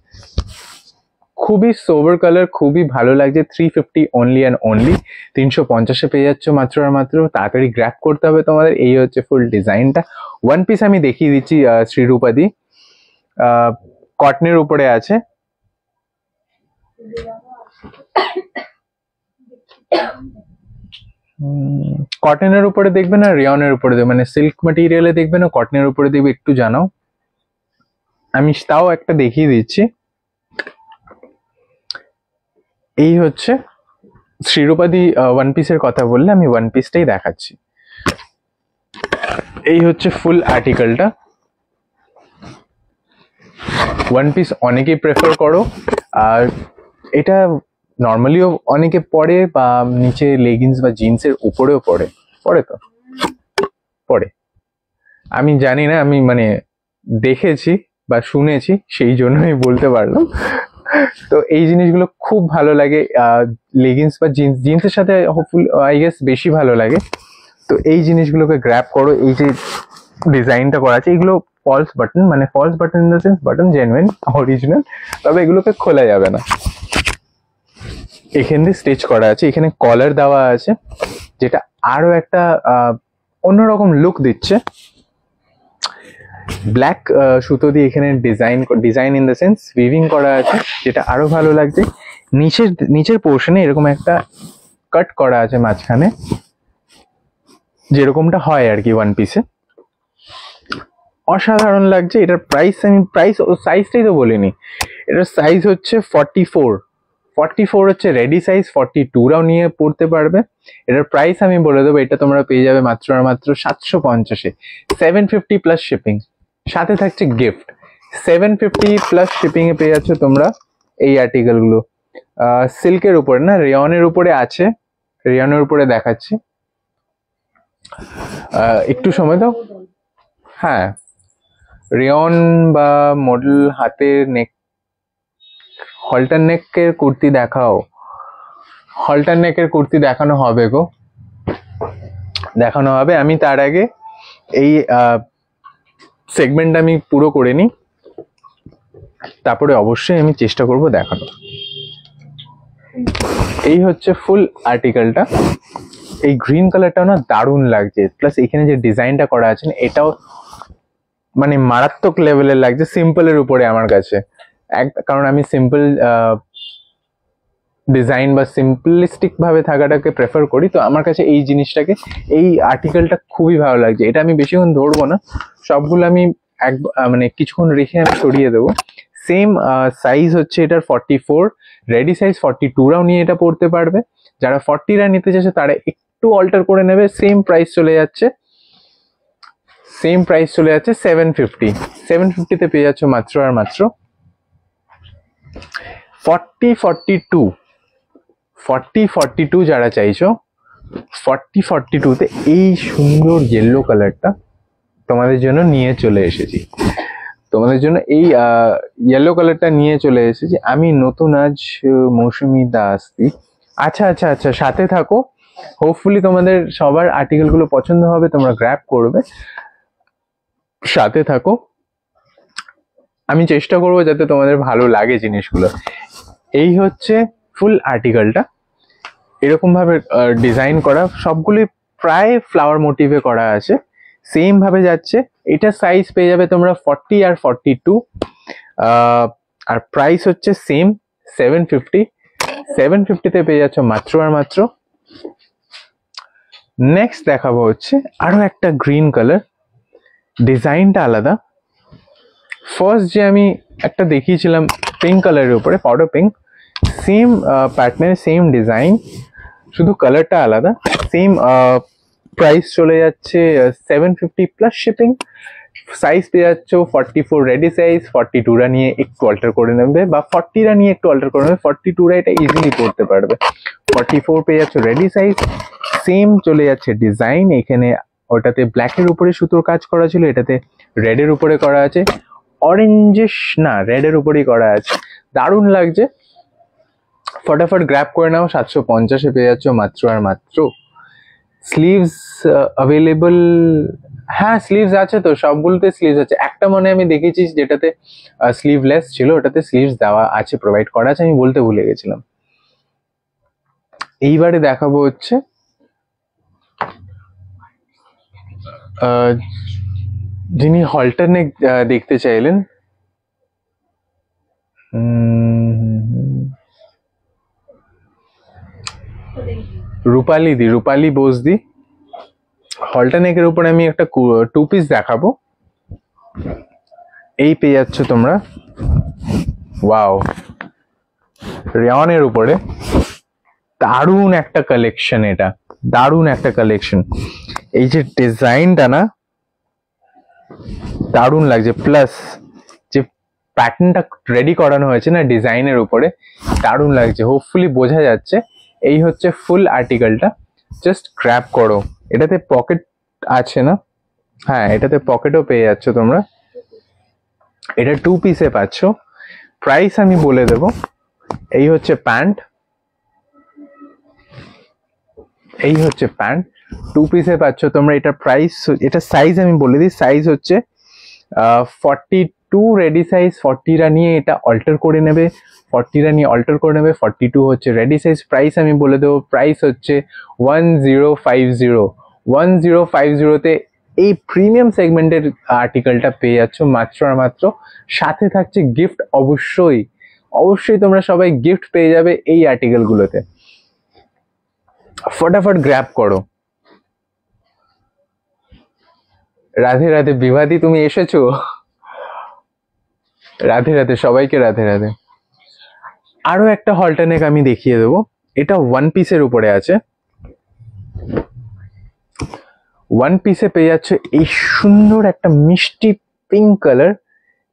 খুবই সোবার কালার, খুবই ভালো লাগছে। 350 অনলি অ্যান্ড অনলি, 350-এ পেয়ে যাচ্ছ মাত্র আর মাত্র। তাড়াতাড়ি গ্র্যাব করতে হবে তোমাদের। এই হচ্ছে ফুল ডিজাইনটা। ওয়ান পিস আমি দেখিয়ে দিচ্ছি, শ্রীরূপাদি কটনের উপরে আছে। কটনের উপরে দেখবে না রিয়নের উপরে দেখবে, মানে সিল্ক ম্যাটেরিয়ালে দেখবে না কটনের উপরে দেখবে, একটু জানাও, আমি তাও একটা দেখিয়ে দিচ্ছি। এই হচ্ছে শ্রীরূপাদি ওয়ান পিসের কথা বললে, আমি ওয়ান পিসটাই দেখাচ্ছি। এই হচ্ছে ফুল আর্টিকেলটা। ওয়ান পিস অনেকেই প্রেফার করো, আর এটা নর্মালিও অনেকে পরে, বা নিচে লেগিংস বা জিন্সের উপরেও পরে, পরে তো পরে, আমি জানি না, আমি মানে দেখেছি বা শুনেছি, সেই জন্যই বলতে পারলাম। তো এই জিনিসগুলো খুব ভালো লাগে, লেগিংস বা জিন্সের সাথে হোপফুলি আই গেস বেশি ভালো লাগে। তো এই জিনিসগুলোকে গ্র্যাব করো। এই যে ডিজাইনটা করা আছে, এগুলো ফলস বাটন, মানে false button in the sense button genuine original, তবে এগুলোকে খোলা যাবে না। এখান দিয়ে স্টিচ করা আছে, এখানে কলার দেওয়া আছে, যেটা আরো একটা অন্যরকম লুক দিচ্ছে। ব্ল্যাক সুতো দিয়ে এখানে design in the sense weaving করা আছে, যেটা আরো ভালো লাগছে। নিচের পোর্শনে এরকম একটা কাট করা আছে মাঝখানে, যেরকমটা হয় আর কি ওয়ান পিসে। অসাধারণ লাগছে। এটার প্রাইস ও সাইজটাই তো বলিনি, এটার সাইজ হচ্ছে 44 হচ্ছে রেডি সাইজ, 42রাও নিয়ে পড়তে পারবে। এটার প্রাইস আমি বলে দেবো, এটা তোমরা পেয়ে যাবে মাত্র আর মাত্র 750-এ, 750 প্লাস শিপিং। সাথে থাকছে গিফট। 750 প্লাস শিপিং এ পেয়ে যাচ্ছ তোমরা এই আর্টিকেল গুলো। সিল্কের উপরে না, রেয়নের উপরে আছে, রেয়নের উপরে দেখাচ্ছি। একটু সময় দাও। হ্যাঁ, রেয়ন বা মডেল হাতের নেক, হল্টার নেকের কুর্তি দেখাও। হল্টার নেকের কুর্তি দেখানো হবে গো, দেখানো হবে। আমি তার আগে এই সেগমেন্ট আমি পুরো করে নিই, তারপরে অবশ্যই আমি চেষ্টা করব দেখানো। এই হচ্ছে ফুল আর্টিকেলটা। এই গ্রিন কালারটা না দারুণ লাগছে, প্লাস এখানে যে ডিজাইনটা করা আছে না, এটাও মানে মারাত্মক লেভেলের লাগছে সিম্পলের উপরে আমার কাছে। কারণ আমি সিম্পল ডিজাইন বা সিম্পলিস্টিক ভাবে থাকাটাকে প্রেফার করি, তো আমার কাছে এই জিনিসটাকে, এই আর্টিকেলটা খুবই ভালো লাগছে। এটা আমি বেশিক্ষণ ধরবো না, সবগুলো আমি মানে কিছুক্ষণ রেখে আমি সরিয়ে দেবো। সেম সাইজ হচ্ছে এটার 44, রেডি সাইজ 42রাও নিয়ে এটা পড়তে পারবে। যারা 40রা নিতে চাইছে তারা একটু অল্টার করে নেবে। সেম প্রাইস চলে যাচ্ছে 750তে পেয়ে যাচ্ছ মাত্র আর মাত্র 42 যারা চাইছো, 42তে এই সুন্দর ইয়েলো কালারটা তোমাদের জন্য নিয়ে চলে এসেছি। তোমাদের জন্য এই ইয়েলো কালারটা নিয়ে চলে এসেছি আমি। নতুন আজ মৌসুমী দাসতি। আচ্ছা, সাথে থাকো। হোপফুলি তোমাদের সবার আর্টিকেল গুলো পছন্দ হবে, তোমরা গ্র্যাব করবে। সাথে থাকো, আমি চেষ্টা করবো যাতে তোমাদের ভালো লাগে জিনিসগুলো। এই হচ্ছে ফুল আর্টিকেলটা, এরকম ভাবে ডিজাইন করা, সবগুলি প্রায় ফ্লাওয়ার মোটিভে করা আছে, সেম ভাবে যাচ্ছে। এটা সাইজ পেয়ে যাবে তোমরা 40 আর 42, আর প্রাইস হচ্ছে সেম 750তে পেয়ে যাচ্ছ মাত্র আর মাত্র। নেক্সট দেখাবো হচ্ছে আরো একটা গ্রিন কালার, ডিজাইনটা আলাদা। ফার্স্ট যে আমি একটা দেখিয়েছিলাম পিঙ্ক কালারের উপরে, পাউডার পিঙ্ক, সেম প্যাটার্নের সেম ডিজাইন, শুধু কালারটা আলাদা। সেম প্রাইস চলে যাচ্ছে 750 প্লাস শিপিং। সাইজ পেয়ে যাচ্ছ 44 রেডি সাইজ, 42রা নিয়ে একটু অল্টার করে নেবে, বা 40রা নিয়ে একটু অল্টার করে নেবে, 42রা এটা ইজিলি পড়তে পারবে। 44 পেয়ে যাচ্ছ রেডি সাইজ, সেম চলে যাচ্ছে ডিজাইন। এখানে ওটাতে ব্ল্যাকের উপরে সুতোর কাজ করা ছিল, এটাতে রেডের উপরে করা আছে, অরেঞ্জিশ না রেডের উপরেই করা আছে, দারুণ লাগছে। ফটাফট গ্র্যাব করে নাও, 750-এ পেয়ে যাচ্ছ মাত্র আর মাত্র। স্লিভস অ্যাভেলেবল, হ্যাঁ স্লিভস আছে তো, সবগুলোতে স্লিভস আছে। একটা মনে আমি দেখেছি যেটাতে স্লিভলেস ছিল, ওটাতে স্লিভস দেওয়া আছে, প্রোভাইড করা আছে, আমি বলতে ভুলে গেছিলাম। এইবারে দেখাবো হচ্ছে যিনি হল্টার নেক দেখতে চাইলেন, রূপালী বোসদি। হল্টার নেকের উপরে আমি একটা 2 পিস দেখাবো। এই পেয়ে যাচ্ছ তোমরা, ওয়াও, রেয়নের উপরে দারুণ একটা কালেকশন, এটা দারুণ একটা কালেকশন। এই যে ডিজাইনটা না দারুণ লাগছে, প্লাস যে প্যাটার্নটা রেডি করানো হয়েছে না ডিজাইনের উপরে, দারুণ লাগছে। হোপফুলি বোঝা যাচ্ছে। এই হচ্ছে ফুল আর্টিকেলটা, জাস্ট গ্র্যাব করো। এটাতে পকেট আছে না, হ্যাঁ এটাতে পকেটও পেয়ে যাচ্ছ তোমরা। এটা 2 পিসে পাচ্ছ। প্রাইস আমি বলে দেব, এই হচ্ছে প্যান্ট, এই হচ্ছে প্যান্ট, 2 পিসে পাচ্ছ তোমরা। এটা প্রাইস, এটা সাইজ আমি বলে দিই, সাইজ হচ্ছে 42 রেডি সাইজ, 40রা নিয়ে এটা অল্টার করে নেবে, 40রা নিয়ে অল্টার করে নেবে, 42 হচ্ছে রেডি সাইজ। প্রাইস আমি বলে দেবো, প্রাইস হচ্ছে 1050। 1050তে এই প্রিমিয়াম সেগমেন্টের আর্টিকেলটা পেয়ে যাচ্ছ মাত্র আর মাত্র। সাথে থাকছে গিফট। অবশ্যই অবশ্যই তোমরা সবাই গিফট পেয়ে যাবে এই আর্টিকেলগুলোতে। ফটাফট গ্র্যাব করো। রাধে রাধে বিভাদি, তুমি এসেছো? রাধে রাধে সবাইকে, রাধে রাধে। আরো একটা হলটানেক আমি দেখিয়ে দেবো। এটা ওয়ান পিসের উপরে আছে। ওয়ান পিসে পেয়ে যাচ্ছে এই সুন্দর একটা মিষ্টি পিঙ্ক কালার,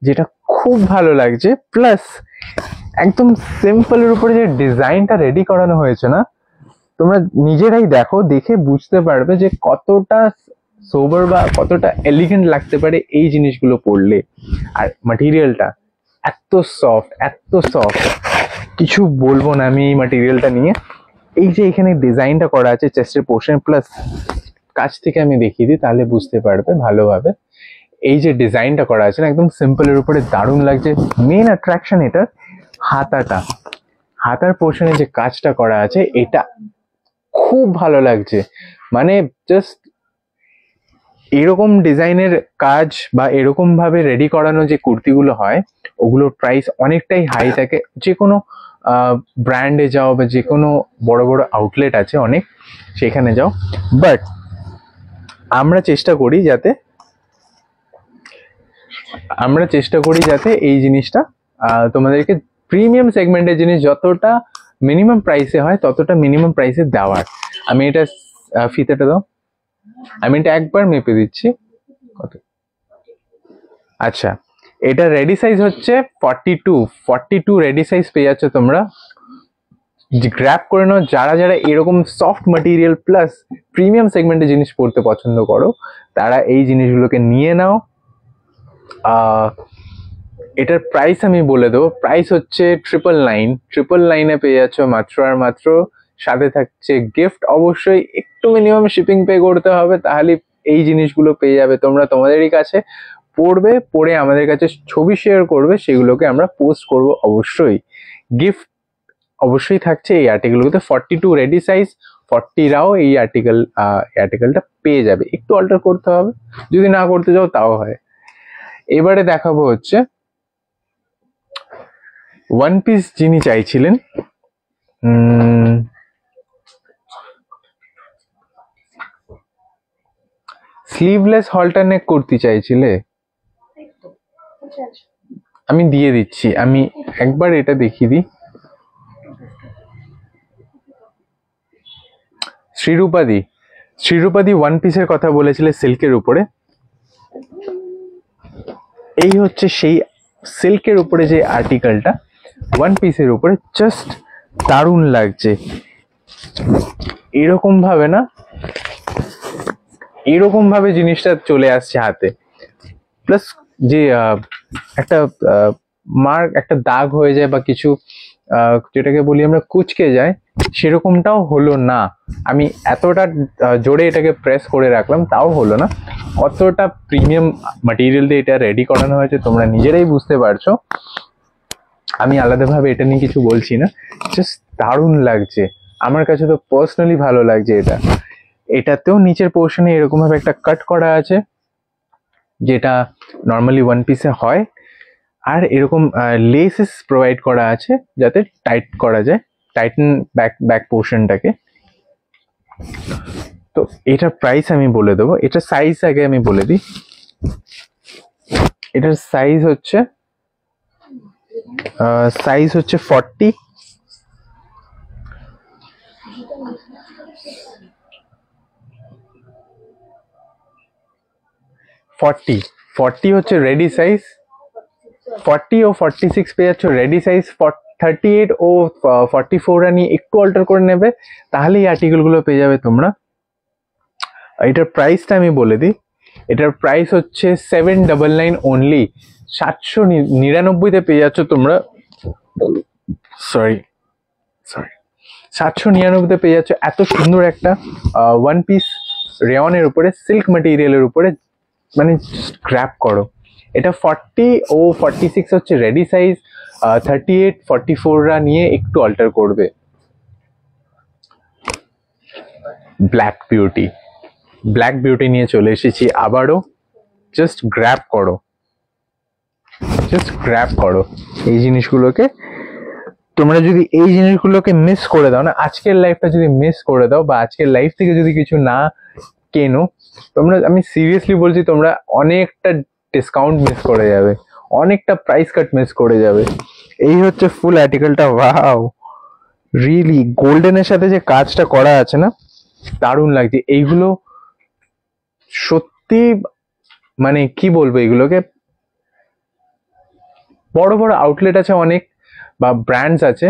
যেটা খুব ভালো লাগছে। প্লাস একদম সিম্পলের উপরে যে ডিজাইনটা রেডি করানো হয়েছে না, তোমরা নিজেরাই দেখো, দেখে বুঝতে পারবে যে কতটা সোবার বা কতটা এলিগেন্ট লাগতে পারে এই জিনিসগুলো পরলে। আর ম্যাটেরিয়ালটা এত সফট, এত সফট, কিছু বলবো না আমি এই ম্যাটেরিয়ালটা নিয়ে। এই যে এখানে ডিজাইনটা করা আছে চেস্টের পোর্শন, প্লাস কাছ থেকে আমি দেখিয়ে দিই তাহলে বুঝতে পারবে ভালোভাবে। এই যে ডিজাইনটা করা আছে না, একদম সিম্পলের উপরে দারুণ লাগছে। মেন অ্যাট্রাকশন এটার হাতাটা, হাতার পোর্শনে যে কাজটা করা আছে এটা খুব ভালো লাগছে। মানে জাস্ট এরকম ডিজাইনের কাজ বা এরকম ভাবে রেডি করানো যে কুর্তিগুলো হয়, ওগুলোর প্রাইস অনেকটাই হাই থাকে। যে কোনো ব্র্যান্ডে যাও বা যে কোনো বড় বড় আউটলেট আছে অনেক, সেখানে যাও। বাট আমরা চেষ্টা করি যাতে এই জিনিসটা তোমাদেরকে প্রিমিয়াম সেগমেন্টের জিনিস যতটা মিনিমাম প্রাইসে হয় ততটা মিনিমাম প্রাইসে দেওয়ার। আমি এটা ফিতেটা দাও, আমি এটা একবার মেপে দিচ্ছি কত। আচ্ছা, এটা রেডি সাইজ হচ্ছে 42 রেডি সাইজ পেয়ে যাচ্ছ তোমরা। গ্র্যাব করে নাও যারা যারা এরকম সফট ম্যাটেরিয়াল প্লাস প্রিমিয়াম সেগমেন্টের জিনিস পড়তে পছন্দ করো, তারা এই জিনিসগুলোকে নিয়ে নাও। এটার প্রাইস আমি বলে দেবো, প্রাইস হচ্ছে 999 পেয়ে যাচ্ছ মাত্র আর মাত্র। সাথে থাকছে গিফট। অবশ্যই একটু মিনিমাম শিপিং পে করতে হবে, তাহলে এই জিনিসগুলো পেয়ে যাবে তোমরা তোমাদেরই কাছে। পরে আমাদের কাছে ছবি শেয়ার করবে, সেগুলোকে আমরা পোস্ট করব অবশ্যই। গিফট অবশ্যই থাকছে এই আর্টিকেলগুলোতে। 42 রেডি সাইজ, 40রাও এই আর্টিকেলটা পেয়ে যাবে। একটু অল্টার করতে হবে, যদি না করতে যাও তাও হয়। এবারে দেখাবো হচ্ছে ওয়ান পিস যিনি চাইছিলেন, স্লিভলেস হলটারনেক কুর্তি চাইছিলে, আমি দিয়ে দিচ্ছি। আমি একবার এটা দেখিয়ে দিই। শ্রীরূপাদি ওয়ান পিসের কথা বলেছিলে সিল্কের উপরে। এই হচ্ছে সেই সিল্কের উপরে যে আর্টিকেলটা ওয়ান পিসের উপরে, জাস্ট দারুণ লাগছে। এরকম ভাবে জিনিসটা চলে আসছে হাতে। প্লাস যে একটা মার্ক, একটা দাগ হয়ে যায় বা কিছু যেটাকে বলি আমরা কুচকে যায়, সেরকমটাও হলো না। আমি এতটা জোরে এটাকে প্রেস করে রাখলাম তাও হলো না। কতটা প্রিমিয়াম ম্যাটেরিয়াল দিয়ে এটা রেডি করানো হয়েছে তোমরা নিজেরাই বুঝতে পারছো। আমি আলাদাভাবে এটা নিয়ে কিছু বলছি না, জাস্ট দারুণ লাগছে। আমার কাছে তো পার্সোনালি ভালো লাগছে এটা। এটাতেও নিচের পোর্শনে এরকম ভাবে একটা কাট করা আছে, যেটা নর্মালি ওয়ান পিসে হয়। আর এরকম লেসেস প্রোভাইড করা আছে যাতে টাইট করা যায়, টাইটেন ব্যাক পোর্শনটাকে। তো এটার প্রাইস আমি বলে দেবো। এটার সাইজ আগে আমি বলে দিই। এটার সাইজ হচ্ছে 40 হচ্ছে রেডি সাইজ। 40 ও 46 পেয়ে যাচ্ছ রেডি সাইজ। 38 ও 44 নিয়ে একটু অল্টার করে নেবে, তাহলে এই আর্টিকেলগুলো পেয়ে যাবে তোমরা। এটার প্রাইসটা আমি বলে দিই। এটার প্রাইস হচ্ছে 799 অনলি। 799 পেয়ে যাচ্ছ তোমরা। সরি 799 পেয়ে যাচ্ছ এত সুন্দর একটা ওয়ান পিস রেয়নের উপরে, সিল্ক ম্যাটেরিয়ালের উপরে। মানে গ্র্যাব করো। এটা 40 ও 46 হচ্ছে রেডি সাইজ। 38 44রা নিয়ে একটু অল্টার করবে। ব্ল্যাক বিউটি ব্ল্যাক বিউটি নিয়ে চলে এসেছি আবারও। জাস্ট গ্র্যাব করো, জাস্ট গ্র্যাব করো এই জিনিসগুলোকে। তোমরা যদি এই জিনিসগুলোকে মিস করে দাও না, আজকের লাইফটা যদি মিস করে দাও বা আজকের লাইফ থেকে যদি কিছু না কেনো, তোমরা, আমি সিরিয়াসলি বলছি, তোমরা অনেকটা ডিসকাউন্ট মিস করে যাবে, অনেকটা প্রাইস কাট মিস করে যাবে। এই হচ্ছে ফুল আর্টিকেলটা। ওয়াও, রিয়েলি গোল্ডেনের সাথে যে কাজটা করা আছে না, দারুণ লাগছে এইগুলো। সত্যি মানে কি বলবো, এগুলোকে বড় বড় আউটলেট আছে অনেক বা ব্র্যান্ডস আছে,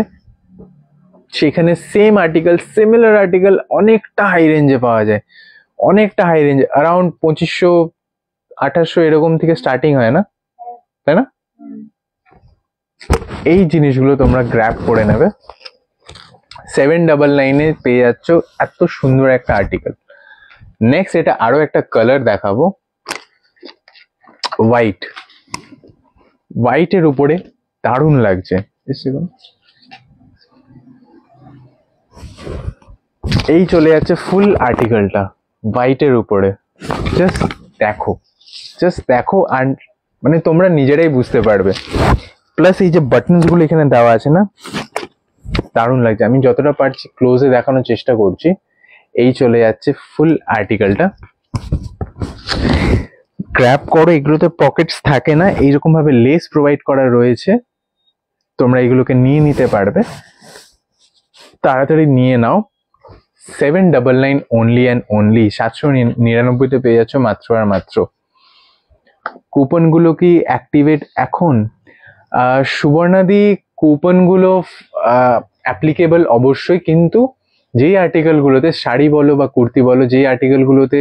সেখানে সেম আর্টিকেল, সিমিলার আর্টিকেল অনেকটা হাই রেঞ্জে পাওয়া যায়, অনেকটা হাই রেঞ্জ, অ্যারাউন্ড 2500-2800 এরকম থেকে স্টার্টিং হয় না, তাই না? এই জিনিসগুলো তোমরা গ্র্যাব করে নেবে। 799 পেয়ে যাচ্ছ এত সুন্দর একটা আর্টিকেল। নেক্সট এটা আরো একটা কালার দেখাবো, হোয়াইট। হোয়াইটের উপরে দারুণ লাগছে। এই চলে যাচ্ছে ফুল আর্টিকেলটা হোয়াইটের উপরে। জাস্ট দেখো, জাস্ট দেখো, আর মানে তোমরা নিজেরাই বুঝতে পারবে। প্লাস এই যে বাটনস গুলো এখানে দেওয়া আছে না, দারুণ লাগছে। আমি যতটা পারছি ক্লোজে দেখানোর চেষ্টা করছি। এই চলে যাচ্ছে ফুল আর্টিকেলটা। গ্র্যাব করো, এগুলোতে পকেটস থাকে না, এইরকম ভাবে লেস প্রোভাইড করা রয়েছে, তোমরা এগুলোকে নিয়ে নিতে পারবে, তাড়াতাড়ি নিয়ে নাও। 799 অনলি অ্যান্ড অনলি, 799 পেয়ে যাচ্ছ মাত্র আর মাত্র। কুপন গুলো কি অ্যাক্টিভেট এখন? সুবর্ণাদি, কুপন গুলো অ্যাপ্লিকেবল অবশ্যই, কিন্তু যেই আর্টিকেল গুলোতে, শাড়ি বলো বা কুর্তি বলো, যেই আর্টিকেল গুলোতে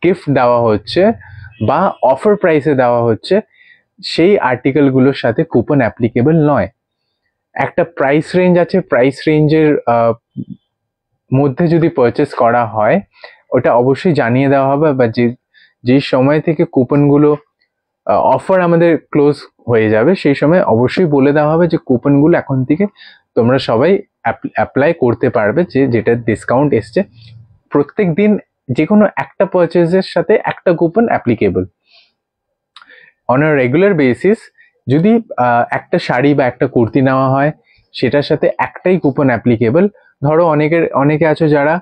গিফট দেওয়া হচ্ছে বা অফার প্রাইসে দেওয়া হচ্ছে, সেই আর্টিকেল গুলোর সাথে কুপন অ্যাপ্লিকেবল নয়। একটা প্রাইস রেঞ্জ আছে, প্রাইস রেঞ্জের মধ্যে যদি পারচেস করা হয়, ওটা অবশ্যই জানিয়ে দেওয়া হবে, বা যে সময় থেকে কুপনগুলো অফার আমাদের ক্লোজ হয়ে যাবে, সেই সময় অবশ্যই বলে দেওয়া হবে যে কুপনগুলো এখন থেকে তোমরা সবাই অ্যাপ্লাই করতে পারবে, যেটা ডিসকাউন্ট এসছে। প্রত্যেক দিন যে কোনো একটা পারচেজের সাথে একটা coupon applicable. On a regular basis যদি একটা শাড়ি বা একটা কুর্তি নেওয়া হয়, সেটার সাথে একটাই কুপন অ্যাপ্লিকেবল। ধরো অনেকে আছো যারা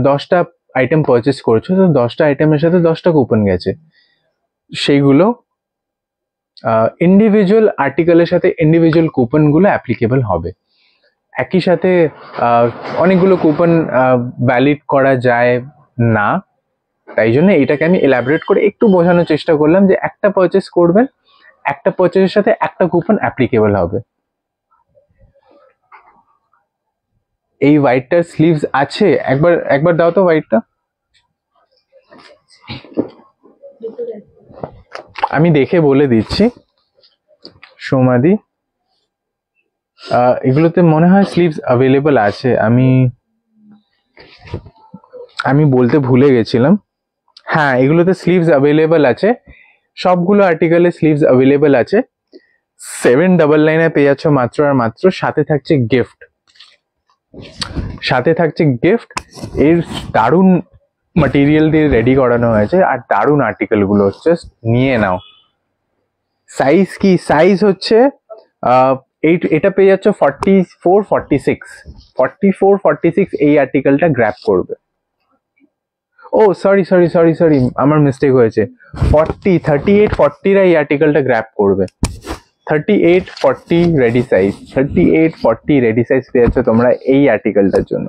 10টা আইটেম পারচেস করছো, তো 10টা আইটেমের সাথে 10টা কুপন গেছে, সেইগুলো ইন্ডিভিজুয়াল আর্টিকেলের সাথে ইন্ডিভিজুয়াল কুপনগুলো অ্যাপ্লিকেবল হবে। একই সাথে অনেকগুলো কুপন ভ্যালিড করা যায় না, তাই জন্য এটাকে আমি এলাবোরেট করে একটু বোঝানোর চেষ্টা করলাম যে একটা পারচেস করবেন, একটা পারচেসের সাথে একটা কুপন অ্যাপ্লিকেবল হবে। এই হোয়াইটটার স্লিভস আছে, একবার দাও তো হোয়াইটটা। আমি দেখে বলে দিচ্ছি সোমাদি, এগুলোতে মনে হয় স্লিভস অ্যাভেলেবল আছে, আমি বলতে ভুলে গেছিলাম। হ্যাঁ, এগুলোতে স্লিভস অ্যাভেলেবল আছে, সবগুলো আর্টিকেলে স্লিভস অ্যাভেলেবল আছে। 799 পেয়ে যাচ্ছ মাত্র আর মাত্র। সাথে থাকছে গিফট, সাথে থাকছে গিফট। এর দারুণ ম্যাটেরিয়াল দিয়ে রেডি করানো হয়েছে, আর দারুণ আর্টিকেল গুলো, জাস্ট নিয়ে নাও। সাইজ কি? সাইজ হচ্ছে এটা পেয়ে যাচ্ছ 44-46 এই আর্টিকেলটা গ্র্যাব করবে। ও সরি, আমার মিস্টেক হয়েছে। 38-40 এই আর্টিকেলটা গ্র্যাব করবে। 38-40 রেডি সাইজ, 38-40 রেডি সাইজ পেয়েছো তোমরা এই আর্টিকেলটার জন্য।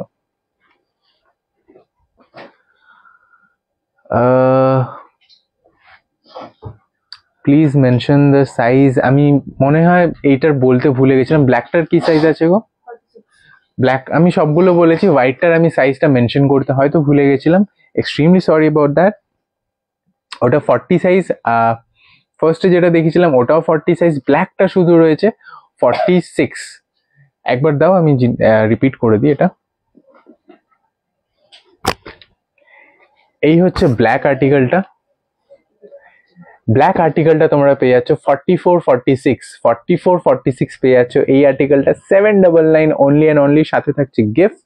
Please mention the size. আমি মনে হয় এইটার বলতে ভুলে গেছিলাম। ব্ল্যাকটার কি সাইজ আছে গো? ব্ল্যাক আমি সবগুলো বলেছি, হোয়াইটটার আমি সাইজটা মেনশন করতে হয়তো ভুলে গেছিলাম, এক্সট্রিমলি সরি অ্যাবাউট দ্যাট। ওটা 40 সাইজ, ফার্স্টে যেটা দেখেছিলাম ওটাও 40 সাইজ, ব্ল্যাকটা শুধু রয়েছে 46। একবার দাও, আমি রিপিট করে দিই। এটা এই হচ্ছে ব্ল্যাক আর্টিকেলটা। ব্ল্যাক আর্টিকেলটা তোমরা পেয়ে যাচ্ছ 44-46 পেয়ে যাচ্ছ এই আর্টিকেলটা 799 অনলি অ্যান্ড অনলি। সাথে থাকছে গিফট।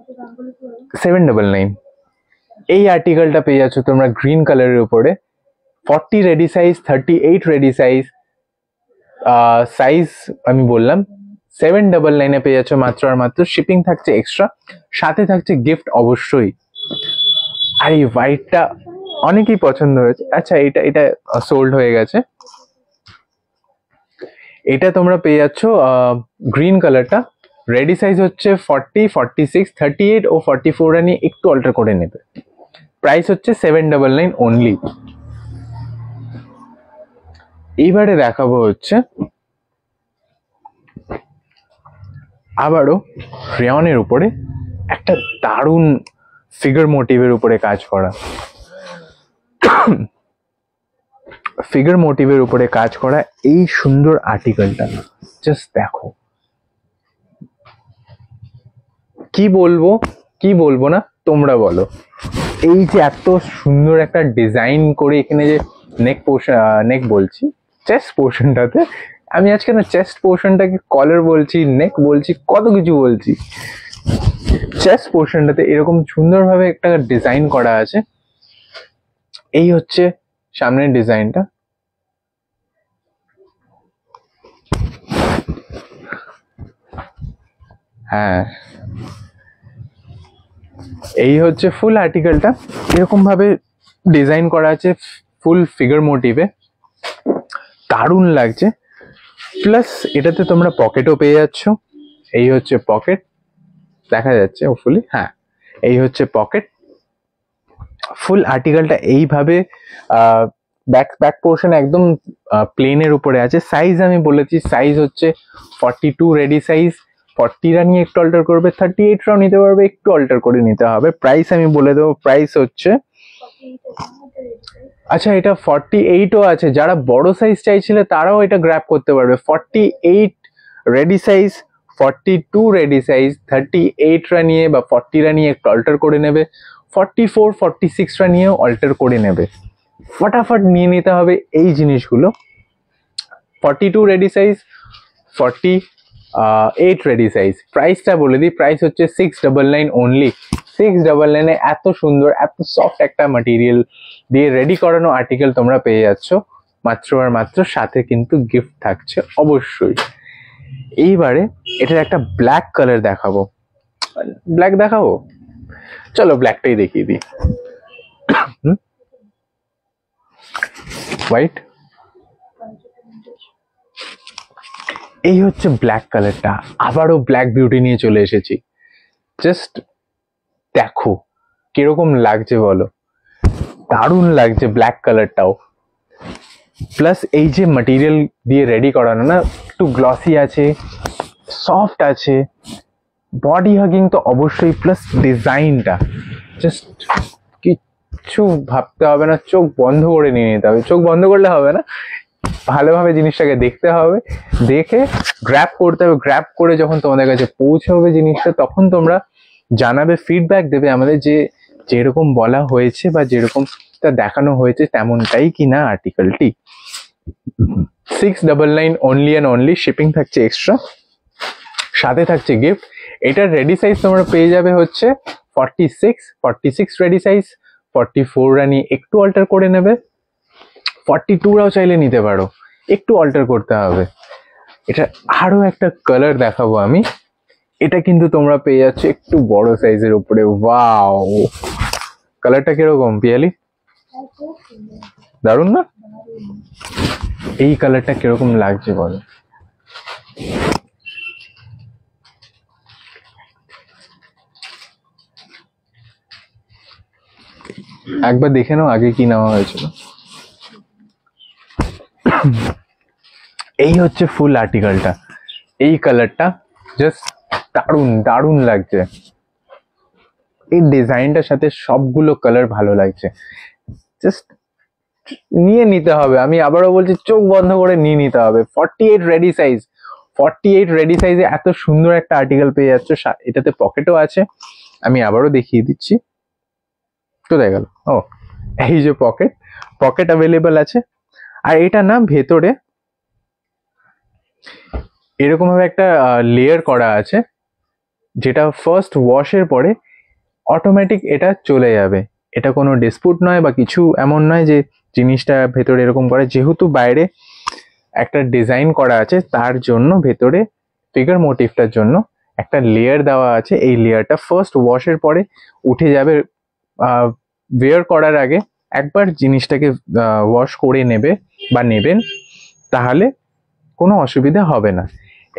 কত দাম বলে তো? 799। এই আর্টিকেলটা পেয়ে যাচ্ছ তোমরা গ্রিন কালারের উপরে, 40 ready size, 38 ready size, size আমি বললাম 799 পেয়ে যাচ্ছ মাত্র আর মাত্র। শিপিং থাকছে এক্সট্রা, সাথে থাকছে গিফট অবশ্যই। আর এই হোয়াইটটা অনেকেই পছন্দ হয়েছে। আচ্ছা, এটা এটা সোল্ড হয়ে গেছে। এটা তোমরা পেয়ে যাচ্ছ গ্রিন কালারটা, রেডি সাইজ হচ্ছে 40, 46, 38 ও 44 নিয়ে একটু অল্টার করে নেবে। প্রাইস হচ্ছে 799 অনলি। এইবারে দেখাবো হচ্ছে আবারও রেয়নের উপরে একটা দারুণ ফিগার মোটিভের উপরে কাজ করা, ফিগার মোটিভের উপরে কাজ করা এই সুন্দর আর্টিকেলটা জাস্ট দেখো। কি বলবো কি বলবো না তোমরা বলো। এই যে এত সুন্দর একটা ডিজাইন করে এখানে যে নেক পোর্শন, নেক বলছি চেস্ট পোর্শনটাতে, আমি আজকে না চেস্ট পোর্শনটাকে কলার বলছি, নেক বলছি, কত কিছু বলছি। চেস্ট পোর্শনটাতে এরকম সুন্দরভাবে একটা ডিজাইন করা আছে। এই হচ্ছে সামনের ডিজাইনটা। হ্যাঁ, এই হচ্ছে ফুল আর্টিকেলটা, এরকম ভাবে ডিজাইন করা আছে ফুল ফিগার মোটিভে, দারুণ লাগছে। প্লাস এটাতে তোমরা পকেটও পেয়ে যাচ্ছ। এই হচ্ছে পকেট, দেখা যাচ্ছে হোপফুলি, হ্যাঁ এই হচ্ছে পকেট। ফুল আর্টিকেলটা এইভাবে ব্যাক ব্যাক পোর্শন একদম প্লেনের উপরে আছে। সাইজ আমি বলেছি, সাইজ হচ্ছে 42 রেডি সাইজ, 40 নিয়ে একটু অল্টার করবে, 38 নিতে পারবে, একটু অল্টার করে নিতে হবে। প্রাইস আমি বলে দেবো, প্রাইস হচ্ছে, আচ্ছা এটা 48ও আছে, যারা বড় সাইজ চাইছিলে তারাও এটা গ্র্যাব করতে পারবে। 48 রেডি সাইজ, 42 রেডি সাইজ, 38 নিয়ে বা 40 নিয়ে একটু অল্টার করে নেবে, 44, 46 নিয়েও অল্টার করে নেবে। ফটাফট নিয়ে নিতে হবে এই জিনিসগুলো। 42 রেডি সাইজ, 48 রেডি সাইজ। প্রাইসটা বলে দিই, প্রাইস হচ্ছে 699 অনলি। 699 এত সুন্দর এত সফট একটা ম্যাটেরিয়াল দিয়ে রেডি করানো আর্টিকেল তোমরা পেয়ে যাচ্ছ মাত্র আর মাত্র, সাথে কিন্তু গিফট থাকছে অবশ্যই। এইবারে এটার একটা ব্ল্যাক কালার দেখাবো। ব্ল্যাক দেখাবো, চলো ব্ল্যাকটাই দেখিয়ে দিই। হোয়াইট, এই হচ্ছে ব্ল্যাক কালারটা। আবারও ব্ল্যাক বিউটি নিয়ে চলে এসেছি। জাস্ট দেখো কিরকম লাগছে বলো, দারুণ লাগছে ব্ল্যাক কালারটাও। প্লাস এই যে ম্যাটেরিয়াল দিয়ে রেডি করানো না, একটু গ্লসি আছে, সফট আছে, বডি হাগিং তো অবশ্যই। প্লাস ডিজাইনটা জাস্ট কিচ্ছু ভাবতে হবে না, চোখ বন্ধ করে নিয়ে নিতে হবে। চোখ বন্ধ করলে হবে না, ভালোভাবে জিনিসটাকে দেখতে হবে, দেখে গ্র্যাব করতে হবে। গ্র্যাব করে যখন তোমাদের কাছে পৌঁছাবে জিনিসটা, তখন তোমরা জানাবে, ফিডব্যাক দেবে আমাদের যে যেরকম বলা হয়েছে বা যেরকমটা দেখানো হয়েছে তেমনটাই কিনা আর্টিকেলটি। 699 অনলি অ্যান্ড অনলি। শিপিং থাকছে এক্সট্রা, সাথে থাকছে গিফট। এটার রেডি সাইজ তোমরা পেয়ে যাবে হচ্ছে 46 রেডি সাইজ, 44 নিয়ে একটু অল্টার করে নেবে, 42 চাইলে নিতে পারো, একটু অল্টার করতে হবে। এটা আরো একটা কালার দেখাবো আমি, এটা কিন্তু তোমরা পেয়ে যাচ্ছ একটু বড় সাইজের উপরে। ওয়াও, কালারটা কিরকম পিয়ালি, দারুণ না? এই কালারটা কিরকম লাগছে বলো। একবার দেখে নাও আগে কি নেওয়া হয়েছিল। এই হচ্ছে ফুল আর্টিকেলটা, এই কালারটা জাস্ট দারুণ দারুণ লাগছে। এই ডিজাইনটার সাথে সবগুলো কালার ভালো লাগছে, জাস্ট নিয়ে নিতে হবে। আমি আবারও বলছি, চোখ বন্ধ করে নিয়ে নিতে হবে। 48 রেডি সাইজ, 48 রেডি সাইজে এত সুন্দর একটা আর্টিকেল পেয়ে যাচ্ছ। এটাতে পকেটও আছে, আমি আবারও দেখিয়ে দিচ্ছি। কোথায় গেল? ও, এই যে পকেট, পকেট অ্যাভেলেবল আছে। আর এটা না ভেতরে এরকম ভাবে একটা লেয়ার করা আছে, যেটা ফার্স্ট ওয়াশের পরে অটোমেটিক এটা চলে যাবে। এটা কোনো ডিসপুট নয় বা কিছু এমন নয় যে জিনিসটা ভেতরে এরকম করে, যেহেতু বাইরে একটা ডিজাইন করা আছে তার জন্য ভেতরে ফিগার মোটিভটার জন্য একটা লেয়ার দেওয়া আছে। এই লেয়ারটা ফার্স্ট ওয়াশের পরে উঠে যাবে। ওয়্যার করার আগে একবার জিনিসটাকে ওয়াশ করে নেবে বা নেবেন, তাহলে কোনো অসুবিধা হবে না।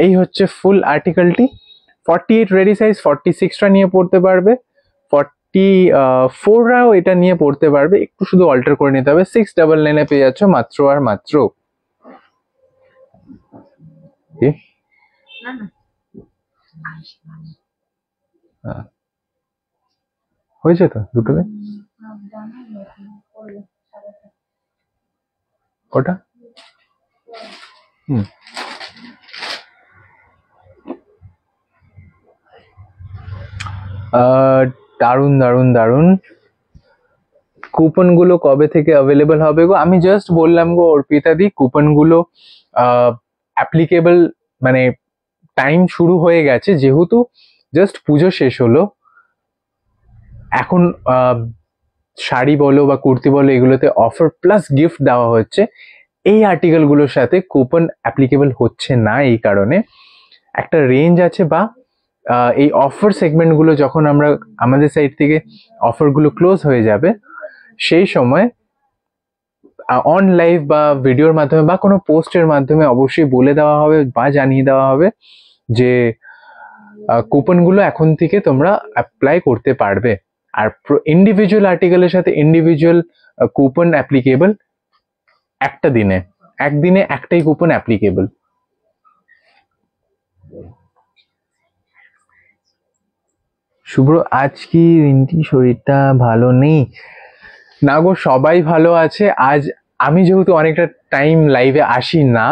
এই হচ্ছে ফুল আর্টিকেলটি। 48 রেডি সাইজ, 46টা নিয়ে পড়তে পারবে, 44রাও এটা নিয়ে পড়তে পারবে, একটু শুধু অল্টার করে নিতে হবে। 699 পেয়ে যাচ্ছ মাত্র আর মাত্র। কি না না হ্যাঁ, হয়েছে তো দুটোতে। কটা? হুম, দারুন দারুন দারুন। কুপন গুলো কবে থেকে অ্যাভেলেবল হবে গো? আমি জাস্ট বললাম গো অর্পিতা দি, কুপন গুলো অ্যাপ্লিকেবল, মানে টাইম শুরু হয়ে গেছে, যেহেতু জাস্ট পুজো শেষ হলো। এখন শাড়ি বলো বা কুর্তি বলো, এগুলোতে অফার প্লাস গিফট দেওয়া হচ্ছে। এই আর্টিকেল গুলোর সাথে কুপন অ্যাপ্লিকেবল হচ্ছে না, এই কারণে একটা রেঞ্জ আছে বা এই অফার সেগমেন্ট গুলো যখন আমরা আমাদের সাইড থেকে অফার গুলো ক্লোজ হয়ে যাবে, সেই সময় অন লাইভ বা ভিডিওর মাধ্যমে বা কোনো পোস্টের মাধ্যমে অবশ্যই বলে দেওয়া হবে বা জানিয়ে দেওয়া হবে যে কুপন গুলো এখন থেকে তোমরা অ্যাপ্লাই করতে পারবে। আর ইন্ডিভিজুয়াল আর্টিকেলের সাথে ইন্ডিভিজুয়াল কুপন অ্যাপ্লিকেবল একটা দিনে, একদিনে একটাই কুপন অ্যাপ্লিকেবল। শুভ্র, আজ কি রিন্টি শরীরটা ভালো নেই? না গো, সবাই ভালো আছে। আজ আমি যেহেতু অনেকটা টাইম লাইভে আসি না,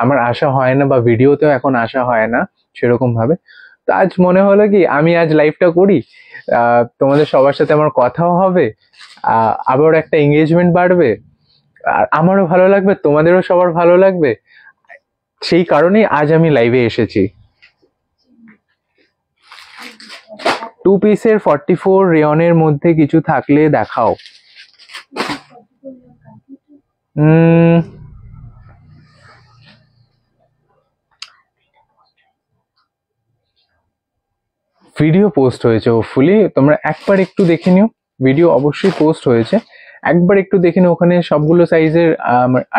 আমার আসা হয় না বা ভিডিওতেও এখন আসা হয় না সেরকম ভাবে, তো আজ মনে হলো কি আমি আজ লাইভটা করি, তোমাদের সবার সাথে আমার কথাও হবে, আবার একটা এঙ্গেজমেন্ট বাড়বে, আর আমারও ভালো লাগবে, তোমাদেরও সবার ভালো লাগবে। সেই কারণেই আজ আমি লাইভে এসেছি। 2 পিসের 44 রেয়নের মধ্যে কিছু থাকলে দেখাও। ভিডিও পোস্ট হয়েছে, হোপফুলি তোমরা একবার একটু দেখে নিও। ভিডিও অবশ্যই পোস্ট হয়েছে, একবার একটু দেখে নিও, ওখানে সবগুলো সাইজের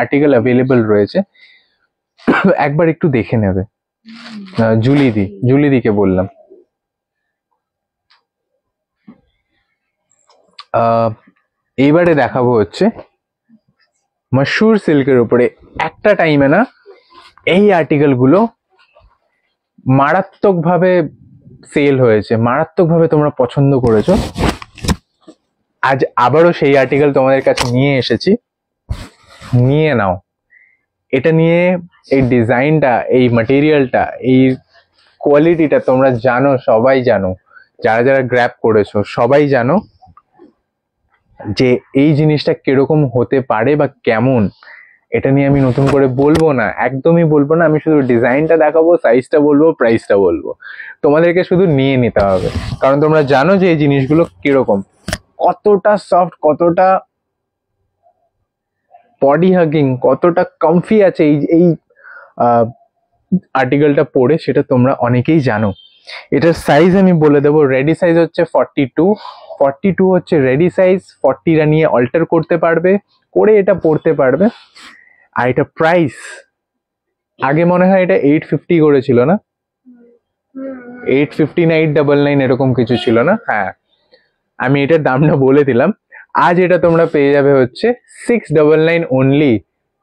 আর্টিকেল অ্যাভেলেবল রয়েছে, একবার একটু দেখে নেবে। জুলিদিকে বললাম। এইবারে দেখাবো হচ্ছে মাশরুর সিল্কের উপরে। একটা টাইমে না এই আর্টিকেল গুলো মারাত্মকভাবে সেল হয়েছে, মারাত্মকভাবে তোমরা পছন্দ করেছো। আজ আবারও সেই আর্টিকেল তোমাদের কাছে নিয়ে এসেছি, নিয়ে নাও। এটা নিয়ে এই ডিজাইনটা, এই ম্যাটেরিয়ালটা, এই কোয়ালিটিটা তোমরা জানো, সবাই জানো, যারা যারা গ্র্যাব করেছো সবাই জানো যে এই জিনিসটা কিরকম হতে পারে বা কেমন। এটা নিয়ে আমি নতুন করে বলবো না, একদমই বলবো না। আমি শুধু ডিজাইনটা দেখাবো, সাইজটা বলবো, প্রাইসটা বলবো। তোমাদেরকে শুধু নিয়ে নিতে হবে, কারণ তোমরা জানো যে এই জিনিসগুলো কিরকম, কতটা সফট, কতটা বডি হাগিং, কতটা কমফি আছে এই আর্টিকেলটা পরে, সেটা তোমরা অনেকেই জানো। এটার সাইজ আমি বলে দেবো। রেডি সাইজ হচ্ছে 42 হচ্ছে রেডি সাইজ। 40টা নিয়ে অল্টার করতে পারবে, করে এটা পড়তে পারবে। আর এটা প্রাইস, আগে মনে হয় এটা 850 করেছিল না, 850 না 899 এরকম কিছু ছিল না। হ্যাঁ, আমি এটার দামটা বলে দিলাম। আজ এটা তোমরা পেয়ে যাবে হচ্ছে 699 অনলি,